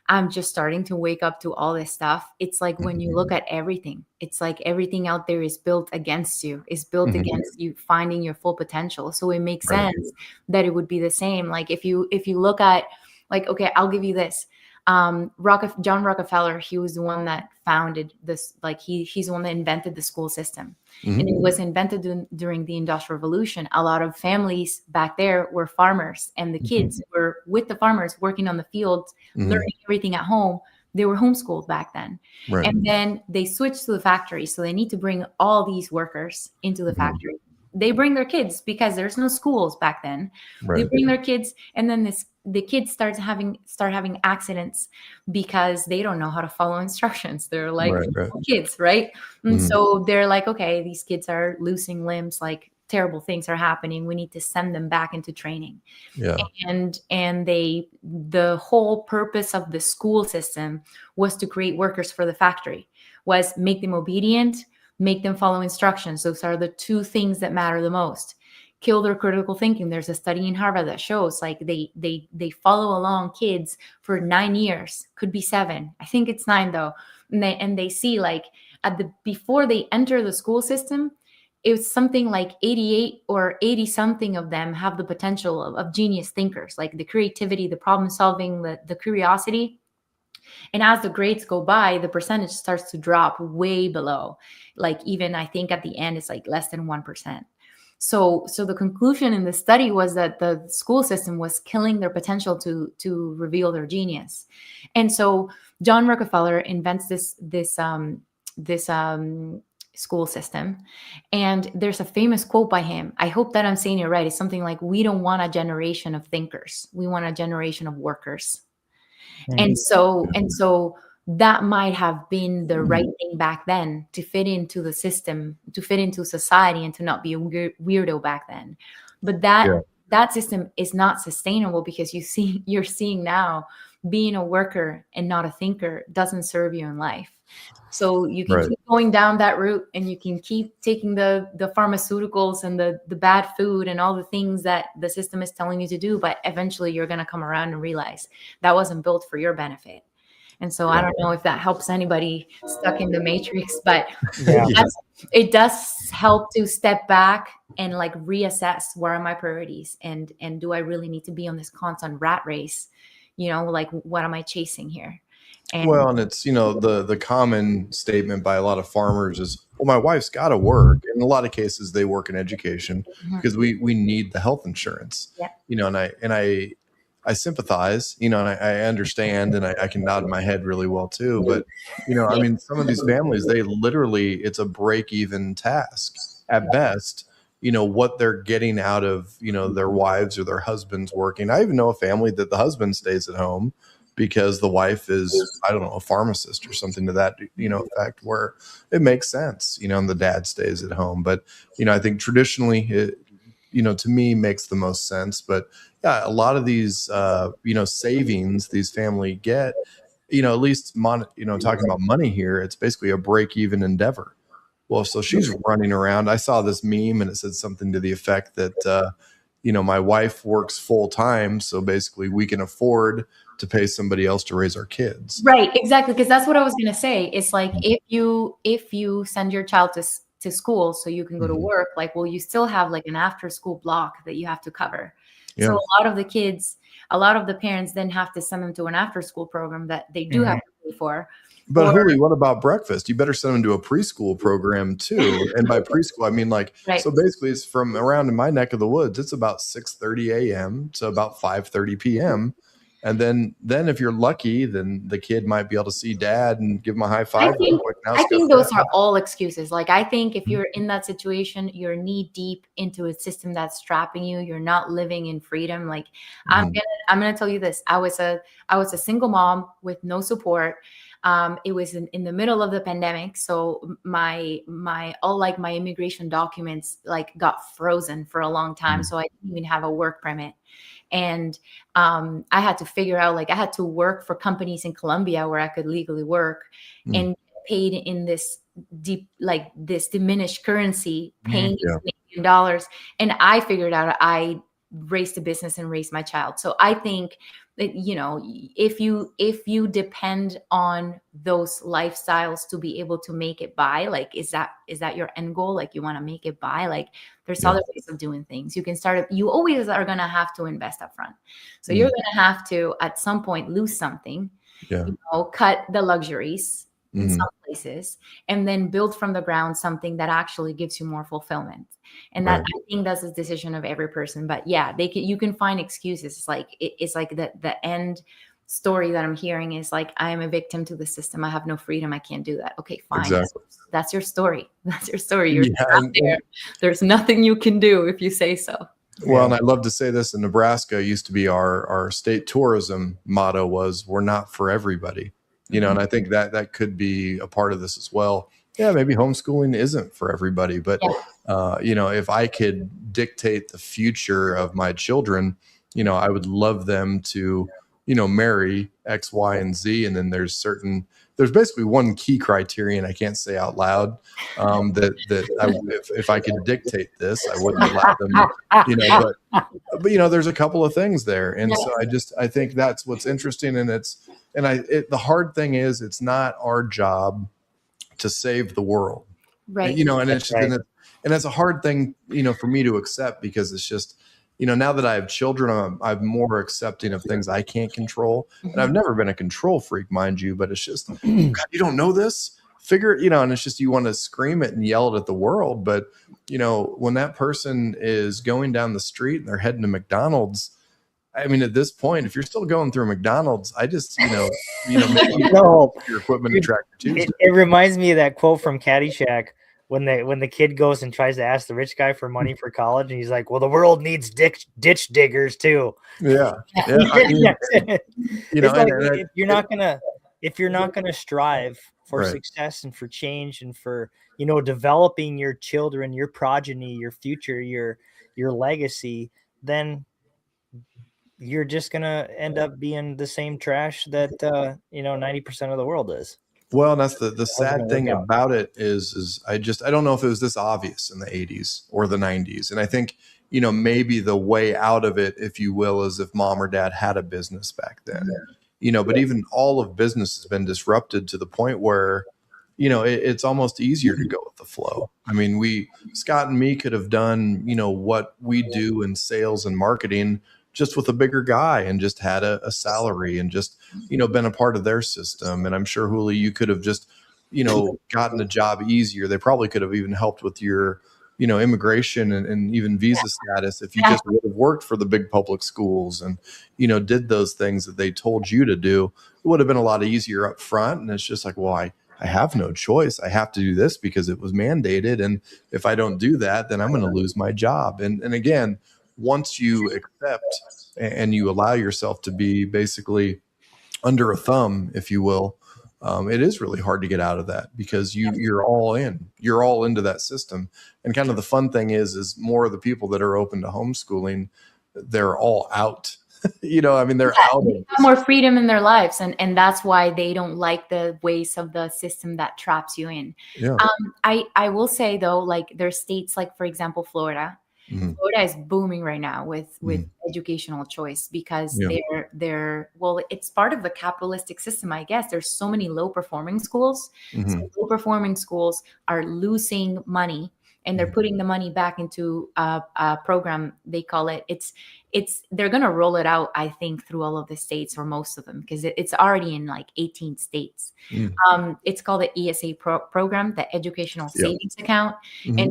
I'm just starting to wake up to all this stuff. It's like when you look at everything, it's like everything out there is built against you, is built Mhm. against you finding your full potential. So it makes Right. sense that it would be the same. Like if you look at like, okay, I'll give you this. John Rockefeller, he was the one that founded this, like he's the one that invented the school system. Mhm. And it was invented during the Industrial Revolution. A lot of families back there were farmers, and the kids were with the farmers working on the fields, Mhm. learning everything at home. They were homeschooled back then. Right. And then they switched to the factory. So they need to bring all these workers into the factory. They bring their kids because there's no schools back then. They Right. bring their kids, and then the kids start having accidents because they don't know how to follow instructions. They're like Right. kids, right? And Mhm. so they're like, okay, these kids are losing limbs, like terrible things are happening. We need to send them back into training. Yeah. And the whole purpose of the school system was to create workers for the factory, was make them obedient, make them follow instructions. Those are the 2 things that matter the most. kill their critical thinking. There's a study in Harvard that shows like they follow along kids for 9 years, could be 7. I think it's 9 though. And they see like before they enter the school system, it's something like 88 or 80 something of them have the potential of genius thinkers, like the creativity, the problem solving, the curiosity. And as the grades go by, the percentage starts to drop way below. Like even I think at the end, it's like less than 1%. So the conclusion in the study was that the school system was killing their potential to reveal their genius. And so John Rockefeller invents this school system. And there's a famous quote by him. I hope that I'm saying it right. It's something like, we don't want a generation of thinkers. We want a generation of workers. And so that might have been the right thing back then, to fit into the system, to fit into society, and to not be a weirdo back then. But that system is not sustainable, because you're seeing now being a worker and not a thinker doesn't serve you in life. So you can keep going down that route, and you can keep taking the pharmaceuticals and the bad food and all the things that the system is telling you to do. But eventually you're going to come around and realize that wasn't built for your benefit. And so I don't know if that helps anybody stuck in the matrix, but it does help to step back and like reassess, where are my priorities, and do I really need to be on this constant rat race? Like, what am I chasing here? And it's, the common statement by a lot of farmers is, well, my wife's got to work. In a lot of cases, they work in education because we need the health insurance, and I sympathize, and I understand, and I can nod my head really well too. But, I mean, some of these families, it's a break-even task at best, what they're getting out of, their wives or their husbands working. I even know a family that the husband stays at home because the wife is, I don't know, a pharmacist or something to that, effect, where it makes sense, and the dad stays at home. But, I think traditionally it, to me, makes the most sense. But yeah, a lot of these, savings these family get, at least, talking about money here, it's basically a break-even endeavor. Well, so she's running around. I saw this meme and it said something to the effect that, my wife works full time. So basically we can afford to pay somebody else to raise our kids. Right. Exactly. Because that's what I was going to say. It's like, if you send your child to school so you can go to work, like, well, you still have like an after school block that you have to cover. Yeah. So a lot of the parents then have to send them to an after school program that they do have to pay for. But Houlie, what about breakfast? You better send them to a preschool program too. And by preschool, I mean so basically it's from around in my neck of the woods. It's about 6:30 a.m. to about 5:30 p.m. And then if you're lucky, then the kid might be able to see dad and give him a high five. I think those are all excuses. Like, I think if you're in that situation, you're knee deep into a system that's trapping you. You're not living in freedom. Like, I'm gonna tell you this. I was a single mom with no support. It was in the middle of the pandemic. So my immigration documents like got frozen for a long time. So I didn't even have a work permit. And I had to figure out, like, I had to work for companies in Colombia where I could legally work and paid in this this diminished currency, paying Canadian dollars. And I figured out I raised a business and raised my child. So I think that, if you depend on those lifestyles to be able to make it by, like, is that your end goal? Like, you want to make it by, like, there's other ways of doing things. You can you always are going to have to invest up front. So you're going to have to, at some point, lose something, cut the luxuries in some places, and then build from the ground something that actually gives you more fulfillment. And that, I think that's a decision of every person. But yeah, you can find excuses. It's like the end story that I'm hearing is like, I am a victim to the system. I have no freedom. I can't do that. Okay, fine. Exactly. That's your story. That's your story. You're out there. There's nothing you can do if you say so. Well, and I'd love to say this, in Nebraska used to be our state tourism motto was, we're not for everybody, and I think that could be a part of this as well. Yeah, maybe homeschooling isn't for everybody, but if I could dictate the future of my children, I would love them to, marry X, Y, and Z. And then there's basically one key criterion I can't say out loud, if I could dictate this, I wouldn't allow them, but there's a couple of things there. And so I think that's what's interesting. And the hard thing is it's not our job to save the world. Right. And it's right. And that's a hard thing, for me to accept, because it's just, now that I have children, I'm more accepting of things I can't control. And I've never been a control freak, mind you, but it's just, God, you don't know this? Figure it, and it's just, you want to scream it and yell it at the world. But, when that person is going down the street and they're heading to McDonald's, I mean, at this point, if you're still going through McDonald's, I just, maybe your equipment and Tractor Tuesday. It reminds me of that quote from Caddyshack when the kid goes and tries to ask the rich guy for money for college, and he's like, "Well, the world needs ditch diggers too." Yeah. If you're not gonna strive for success and for change and for developing your children, your progeny, your future, your legacy, then you're just gonna end up being the same trash that 90% of the world is. Well, and that's the sad thing about it is I don't know if it was this obvious in the 80s or the 90s. And I think, maybe the way out of it, if you will, is if mom or dad had a business back then, but even all of business has been disrupted to the point where, it's almost easier to go with the flow. I mean, Scott and me could have done, what we do in sales and marketing just with a bigger guy and just had a salary and just, been a part of their system. And I'm sure, Houlie, you could have just, gotten a job easier. They probably could have even helped with your, immigration and even visa status if you just would have worked for the big public schools and, did those things that they told you to do. It would have been a lot easier up front. And it's just like, well, I have no choice. I have to do this because it was mandated. And if I don't do that, then I'm going to lose my job. And again, once you accept and you allow yourself to be basically under a thumb, if you will, it is really hard to get out of that because you're all into that system. And kind of the fun thing is more of the people that are open to homeschooling, they're all out. They're out. They have more freedom in their lives, and that's why they don't like the ways of the system that traps you in. Yeah. I will say though, like there's states like, for example, Florida. Mm-hmm. Florida is booming right now with educational choice because it's part of the capitalistic system, I guess. There's so many low performing schools. Mm-hmm. So low performing schools are losing money and they're putting the money back into a program. They call it, they're going to roll it out, I think, through all of the states or most of them, because it's already in like 18 states. Mm. It's called the ESA program, the Educational Savings Account. Mm-hmm.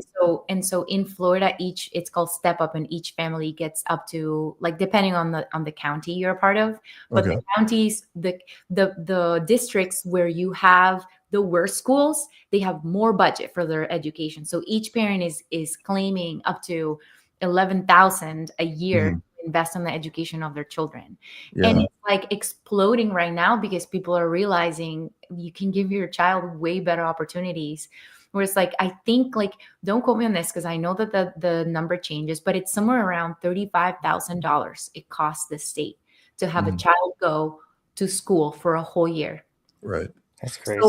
And so in Florida, it's called Step Up, and each family gets up to, like, depending on the county you're a part of, but the counties, the districts where you have the worst schools, they have more budget for their education. So each parent is claiming up to $11,000 a year to invest in the education of their children. Yeah. And it's like exploding right now because people are realizing you can give your child way better opportunities. Where it's like, I think, like, don't quote me on this because I know that the number changes, but it's somewhere around $35,000 it costs the state to have a child go to school for a whole year. Right. That's crazy.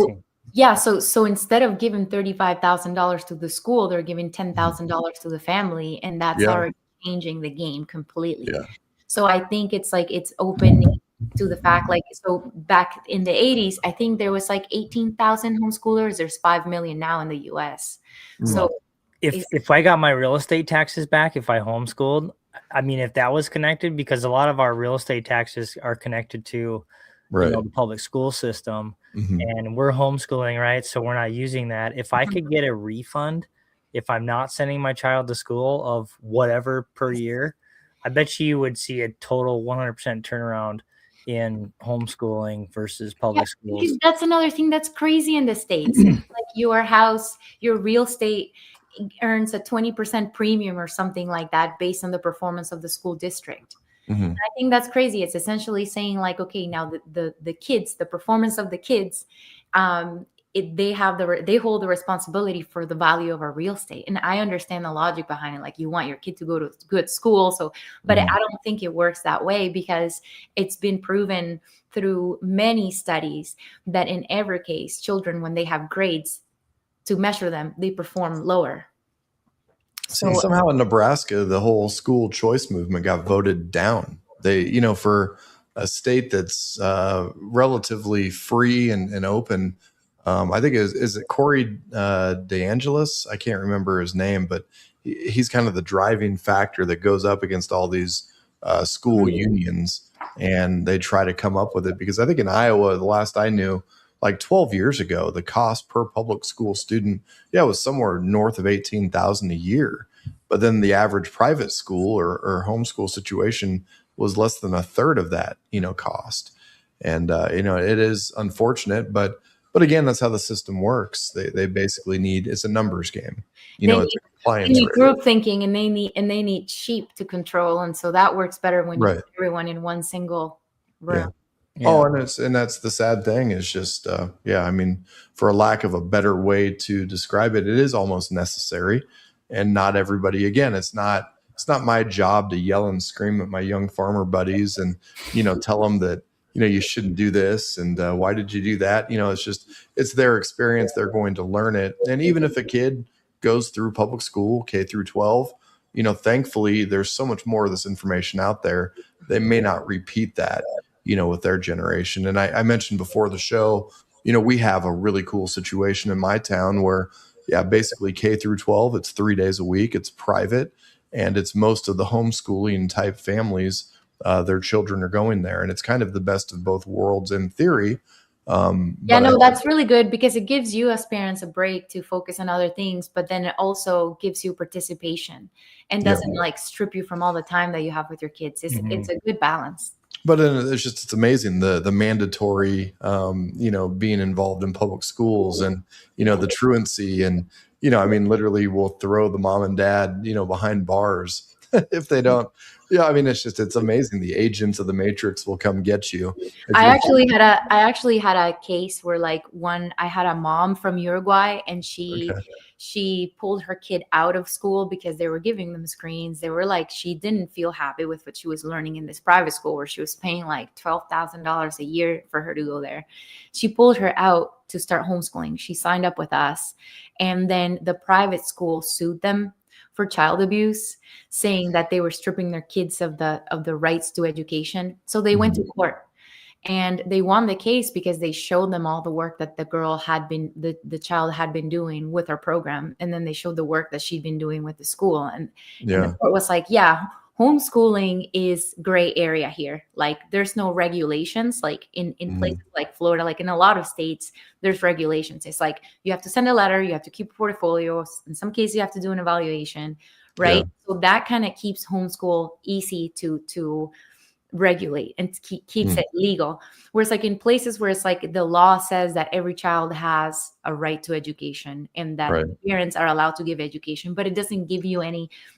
So instead of giving $35,000 to the school, they're giving $10,000 to the family, and that's already changing the game completely. Yeah. So I think it's open to the fact, like, so back in the 80s, I think there was like 18,000 homeschoolers. There's 5 million now in the U.S. So if I got my real estate taxes back, if I homeschooled, I mean, if that was connected, because a lot of our real estate taxes are connected to the public school system, and we're homeschooling, right? So we're not using that. If I could get a refund, if I'm not sending my child to school of whatever per year, I bet you would see a total 100% turnaround in homeschooling versus public schools. That's another thing that's crazy in the States. Like your house, your real estate earns a 20% premium or something like that based on the performance of the school district. I think that's crazy. It's essentially saying, like, okay, now the kids, the performance of the kids they hold the responsibility for the value of our real estate. And I understand the logic behind it. Like, you want your kid to go to good school. So, but I don't think it works that way, because it's been proven through many studies that in every case, children, when they have grades to measure them, they perform lower. So somehow in Nebraska, the whole school choice movement got voted down. They, for a state that's relatively free and open. I think is it Corey DeAngelis? I can't remember his name, but he's kind of the driving factor that goes up against all these school unions, and they try to come up with it. Because I think in Iowa, the last I knew, like 12 years ago, the cost per public school student, was somewhere north of $18,000 a year. But then the average private school or homeschool situation was less than a third of that, cost. And, it is unfortunate, but again, that's how the system works. They basically it's a numbers game. It's a compliance rate. Group thinking, and they need sheep to control. And so that works better when you put everyone in one single room. Yeah. Yeah. Oh, and that's the sad thing is just, I mean, for a lack of a better way to describe it, it is almost necessary. And not everybody, again, it's not my job to yell and scream at my young farmer buddies and, tell them that, you shouldn't do this. And why did you do that? It's their experience. They're going to learn it. And even if a kid goes through public school, K through 12, thankfully there's so much more of this information out there. They may not repeat that, with their generation. And I mentioned before the show, we have a really cool situation in my town where, basically K through 12, it's 3 days a week, it's private, and it's most of the homeschooling type families, their children are going there. And it's kind of the best of both worlds in theory. That's really good, because it gives you as parents a break to focus on other things, but then it also gives you participation and doesn't strip you from all the time that you have with your kids. It's a good balance. But it's amazing the mandatory, being involved in public schools and, the truancy and, literally will throw the mom and dad, behind bars if they don't. Yeah. I mean, it's amazing. The agents of the Matrix will come get you. I actually had a case where I had a mom from Uruguay, and she pulled her kid out of school because they were giving them screens. They were she didn't feel happy with what she was learning in this private school where she was paying $12,000 a year for her to go there. She pulled her out to start homeschooling. She signed up with us, and then the private school sued them for child abuse, saying that they were stripping their kids of the rights to education. So they went to court. And they won the case because they showed them all the work that the child had been doing with our program. And then they showed the work that she'd been doing with the school. And the court was homeschooling is gray area here. There's no regulations, in places like Florida, in a lot of states, there's regulations. It's you have to send a letter, you have to keep a portfolio. In some cases, you have to do an evaluation, right? Yeah. So that kind of keeps homeschool easy to regulate and keeps it legal. Whereas in places where it's the law says that every child has a right to education and that parents are allowed to give education, but it doesn't give you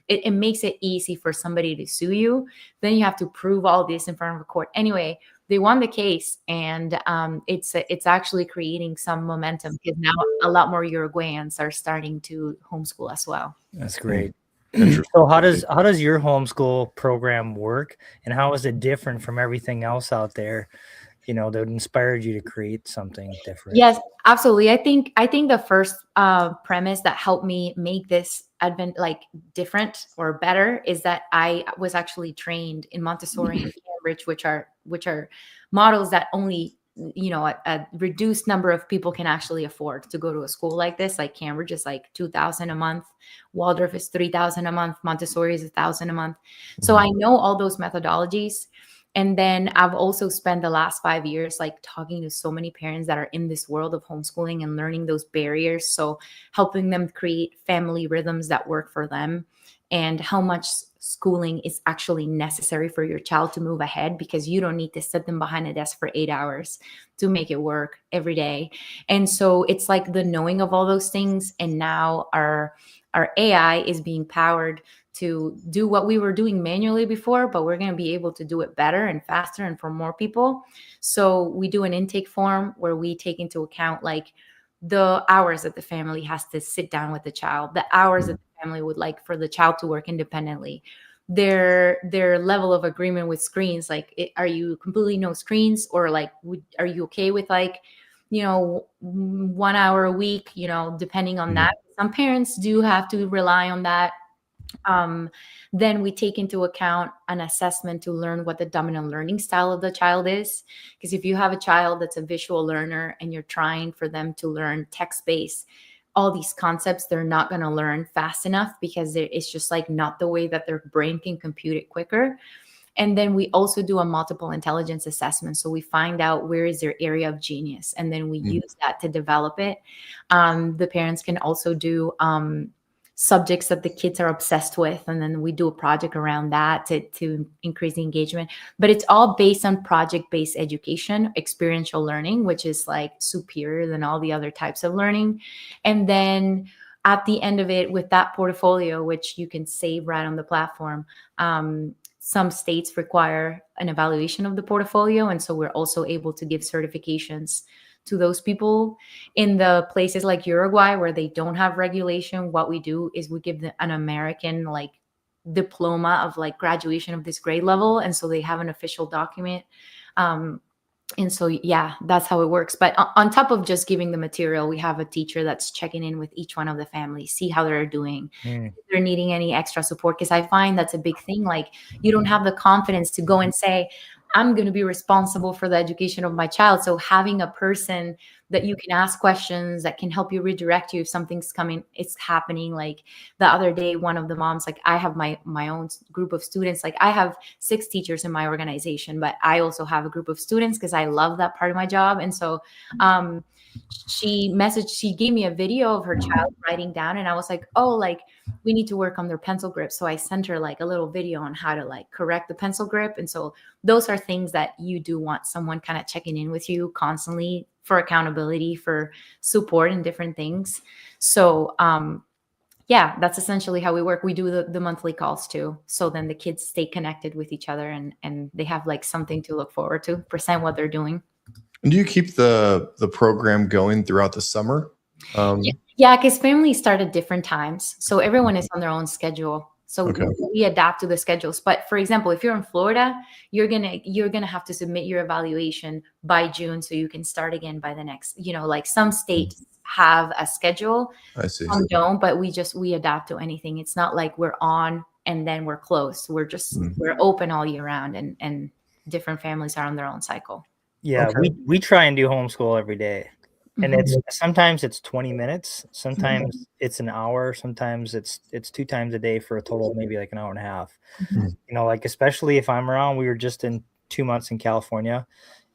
it makes it easy for somebody to sue you. Then you have to prove all this in front of a court. Anyway, they won the case, and it's actually creating some momentum because now a lot more Uruguayans are starting to homeschool as well. That's great. So how does your homeschool program work, and how is it different from everything else out there, that inspired you to create something different? Yes, absolutely. I think the first premise that helped me make this different or better is that I was actually trained in Montessori and Cambridge, which are models that only a reduced number of people can actually afford to go to a school like this. Cambridge is $2,000 a month. Waldorf is $3,000 a month. Montessori is $1,000 a month. So I know all those methodologies. And then I've also spent the last 5 years talking to so many parents that are in this world of homeschooling and learning those barriers. So helping them create family rhythms that work for them, and how much schooling is actually necessary for your child to move ahead, because you don't need to sit them behind a desk for 8 hours to make it work every day. And so it's the knowing of all those things. And now our AI is being powered to do what we were doing manually before, but we're going to be able to do it better and faster and for more people. So we do an intake form where we take into account the hours that the family has to sit down with the child, the hours that the family would like for the child to work independently, their level of agreement with screens. Like, are you completely no screens, or like, are you okay with like, 1 hour a week, depending on that. Some parents do have to rely on that. Then we take into account an assessment to learn what the dominant learning style of the child is. Because if you have a child that's a visual learner and you're trying for them to learn text-based, all these concepts, they're not going to learn fast enough, because it's just like not the way that their brain can compute it quicker. And then we also do a multiple intelligence assessment. So we find out where is their area of genius, and then we use that to develop it. The parents can also do subjects that the kids are obsessed with, and then we do a project around that to increase the engagement. But it's all based on project-based education, experiential learning, which is like superior than all the other types of learning. And then at the end of it, with that portfolio, which you can save right on the platform, some states require an evaluation of the portfolio, and so we're also able to give certifications to those people. In the places like Uruguay, where they don't have regulation, what we do is we give them an American like diploma of like graduation of this grade level, and so they have an official document. And so, yeah, that's how it works. But on top of just giving the material, we have a teacher that's checking in with each one of the families, see how they're doing, if they're needing any extra support. Because I find that's a big thing. Like, you don't have the confidence to go and say, I'm going to be responsible for the education of my child. So having a person that you can ask questions, that can help you redirect you if something's it's happening. Like the other day, one of the moms, like, I have my own group of students. Like, I have 6 teachers in my organization, but I also have a group of students because I love that part of my job. And so she gave me a video of her child writing down, and I was like, oh, like, we need to work on their pencil grip. So I sent her like a little video on how to like correct the pencil grip. And so those are things that you do want someone kind of checking in with you constantly for accountability, for support and different things. So yeah, that's essentially how we work. We do the monthly calls too. So then the kids stay connected with each other, and they have like something to look forward to, present what they're doing. And do you keep the program going throughout the summer? Yeah, because families start at different times. So everyone is on their own schedule. So we adapt to the schedules. But for example, if you're in Florida, you're gonna have to submit your evaluation by June, so you can start again by the next. Like some states have a schedule, I see. some don't, but we adapt to anything. It's not like we're on and then we're closed. We're just we're open all year round, and different families are on their own cycle. Yeah, we try and do homeschool every day. And sometimes it's 20 minutes, sometimes it's an hour, sometimes it's 2 times a day for a total of maybe like an hour and a half. Like, especially if I'm around. We were just in 2 months in California,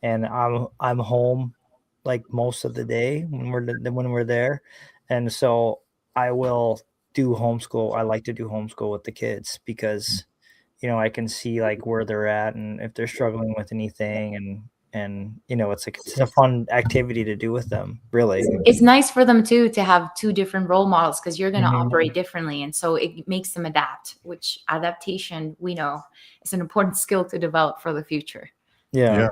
and I'm home like most of the day when we're there. And so I will do homeschool. I like to do homeschool with the kids because I can see like where they're at and if they're struggling with anything, and it's a fun activity to do with them. Really, it's nice for them too to have 2 different role models, because you're going to operate differently, and so it makes them adapt. Which adaptation, we know, is an important skill to develop for the future. Yeah,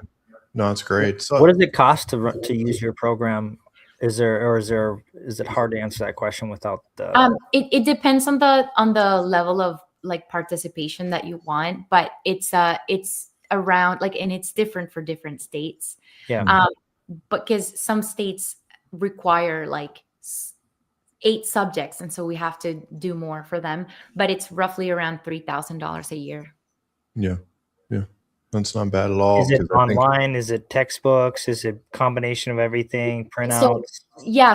no, it's great. So, what does it cost to use your program? Is it hard to answer that question without the? It depends on the level of like participation that you want, but it's around like, and it's different for different states. But because some states require like 8 subjects, and so we have to do more for them, but it's roughly around $3,000 a year. Yeah, that's not bad at all. Is it online? Is it textbooks? Is it a combination of everything? Printouts?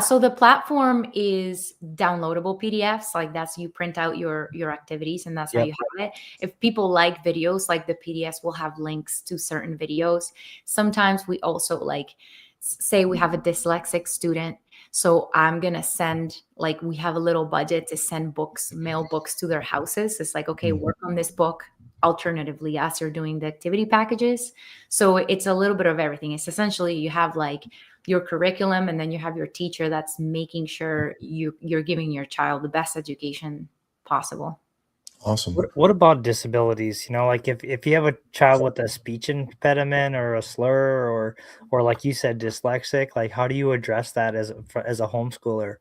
So the platform is downloadable PDFs. Like, that's, you print out your activities, and that's how you have it. If people like videos, like the PDFs will have links to certain videos. Sometimes we also like, say we have a dyslexic student, so I'm gonna send, like, we have a little budget to send mail books to their houses. It's like, okay, work on this book alternatively as you're doing the activity packages. So it's a little bit of everything. It's essentially, you have like your curriculum, and then you have your teacher that's making sure you're giving your child the best education possible. Awesome. What about disabilities? You know, like if you have a child with a speech impediment or a slur or like you said, dyslexic, like how do you address that as a homeschooler?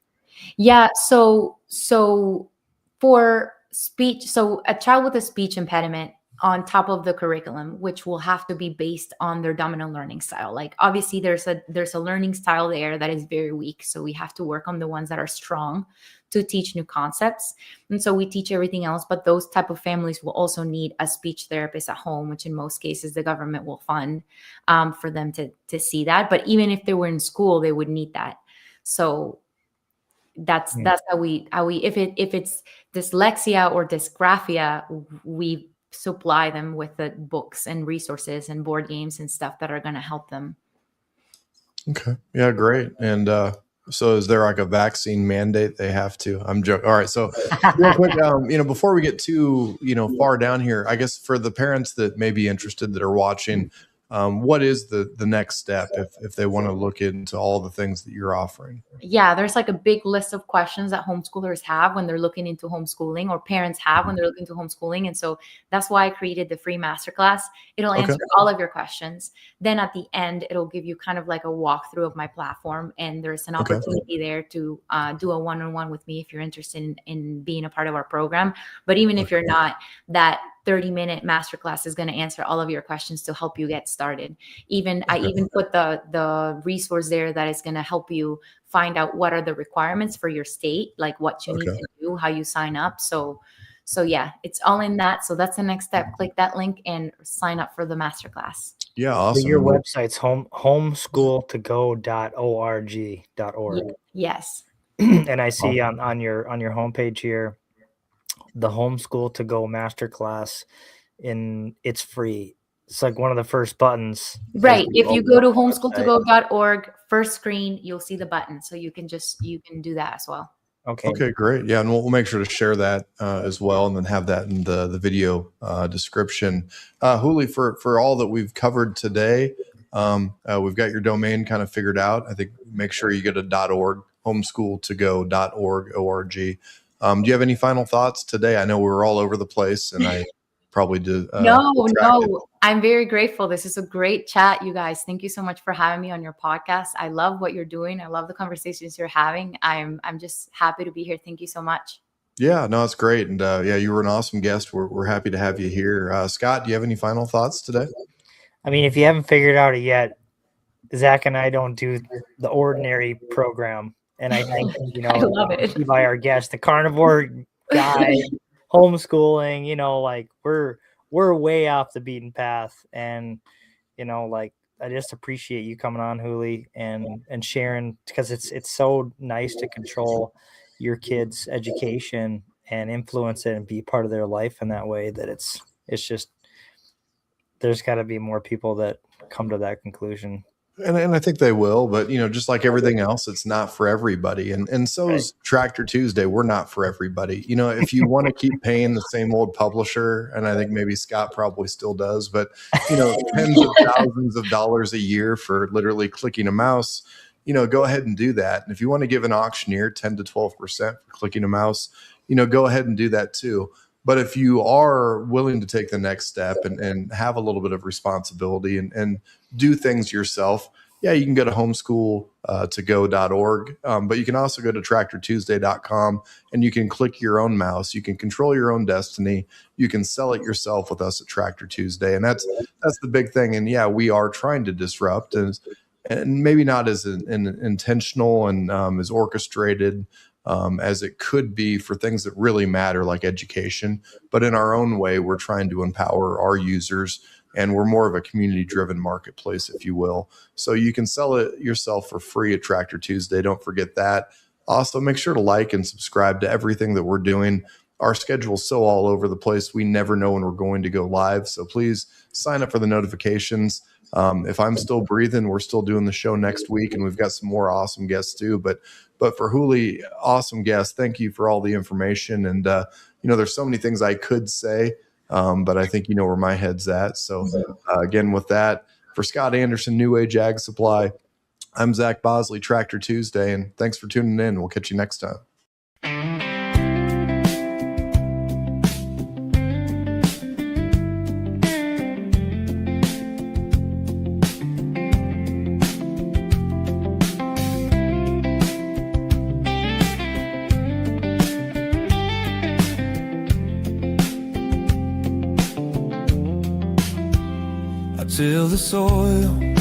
Yeah. So for speech, so a child with a speech impediment on top of the curriculum, which will have to be based on their dominant learning style. Like obviously there's a learning style there that is very weak. So we have to work on the ones that are strong to teach new concepts. And so we teach everything else, but those type of families will also need a speech therapist at home, which in most cases the government will fund for them to see that. But even if they were in school, they would need that. So that's how we if it's dyslexia or dysgraphia, we supply them with the books and resources and board games and stuff that are going to help them. Okay. Yeah, great. And so is there like a vaccine mandate they have to? I'm joking. All right. So real quick, before we get too, far down here, I guess for the parents that may be interested that are watching, what is the next step if they want to look into all the things that you're offering? Yeah, there's like a big list of questions that homeschoolers have when they're looking into homeschooling, or parents have when they're looking into homeschooling. And so that's why I created the free masterclass. It'll answer all of your questions. Then at the end, it'll give you kind of like a walkthrough of my platform. And there's an opportunity there to do a one-on-one with me if you're interested in being a part of our program. But even if you're not, that 30-minute masterclass is going to answer all of your questions to help you get started. I even put the resource there that is going to help you find out what are the requirements for your state, like what you need to do, how you sign up. So yeah, it's all in that. So that's the next step. Click that link and sign up for the masterclass. Yeah, awesome. So your website's HomeschoolToGo.org. Yes. And I see on your homepage here, the Homeschool to Go masterclass, it's free. It's like one of the first buttons. Right. If you go to HomeschoolToGo.org, first screen, you'll see the button. So you can do that as well. Okay, great. Yeah, and we'll make sure to share that as well, and then have that in the video description. Houlie, for all that we've covered today, we've got your domain kind of figured out. I think make sure you get a .org, HomeschoolToGo.org, O-R-G. Do you have any final thoughts today? I know we were all over the place, and I probably did. No. I'm very grateful. This is a great chat, you guys. Thank you so much for having me on your podcast. I love what you're doing. I love the conversations you're having. I'm just happy to be here. Thank you so much. Yeah, no, it's great. And you were an awesome guest. We're happy to have you here. Scott, do you have any final thoughts today? I mean, if you haven't figured out it yet, Zach and I don't do the ordinary program. And I think, I love it. By our guest, the carnivore guy, homeschooling, like we're way off the beaten path. And, I just appreciate you coming on, Houlie, and sharing, because it's so nice to control your kids' education and influence it and be part of their life in that way, that it's just, there's got to be more people that come to that conclusion. And I think they will, but just like everything else, it's not for everybody. And so is Tractor Tuesday. We're not for everybody. If you want to keep paying the same old publisher, and I think maybe Scott probably still does, but tens of thousands of dollars a year for literally clicking a mouse, go ahead and do that. And if you want to give an auctioneer 10 to 12% for clicking a mouse, go ahead and do that too. But if you are willing to take the next step and have a little bit of responsibility and do things yourself, you can go to homeschooltogo.org. But you can also go to tractortuesday.com and you can click your own mouse. You can control your own destiny. You can sell it yourself with us at Tractor Tuesday. And that's the big thing. And we are trying to disrupt, and maybe not as intentional and as orchestrated as it could be for things that really matter, like education. But in our own way, we're trying to empower our users, and we're more of a community-driven marketplace, if you will. So you can sell it yourself for free at Tractor Tuesday. Don't forget that. Also, make sure to like and subscribe to everything that we're doing. Our schedule's so all over the place, we never know when we're going to go live. So please sign up for the notifications. If I'm still breathing, we're still doing the show next week, and we've got some more awesome guests too. But for Houlie, awesome guest. Thank you for all the information. And there's so many things I could say, but I think where my head's at. So again, with that, for Scott Anderson, New Age Ag Supply, I'm Zach Bosley, Tractor Tuesday, and thanks for tuning in. We'll catch you next time. till the soil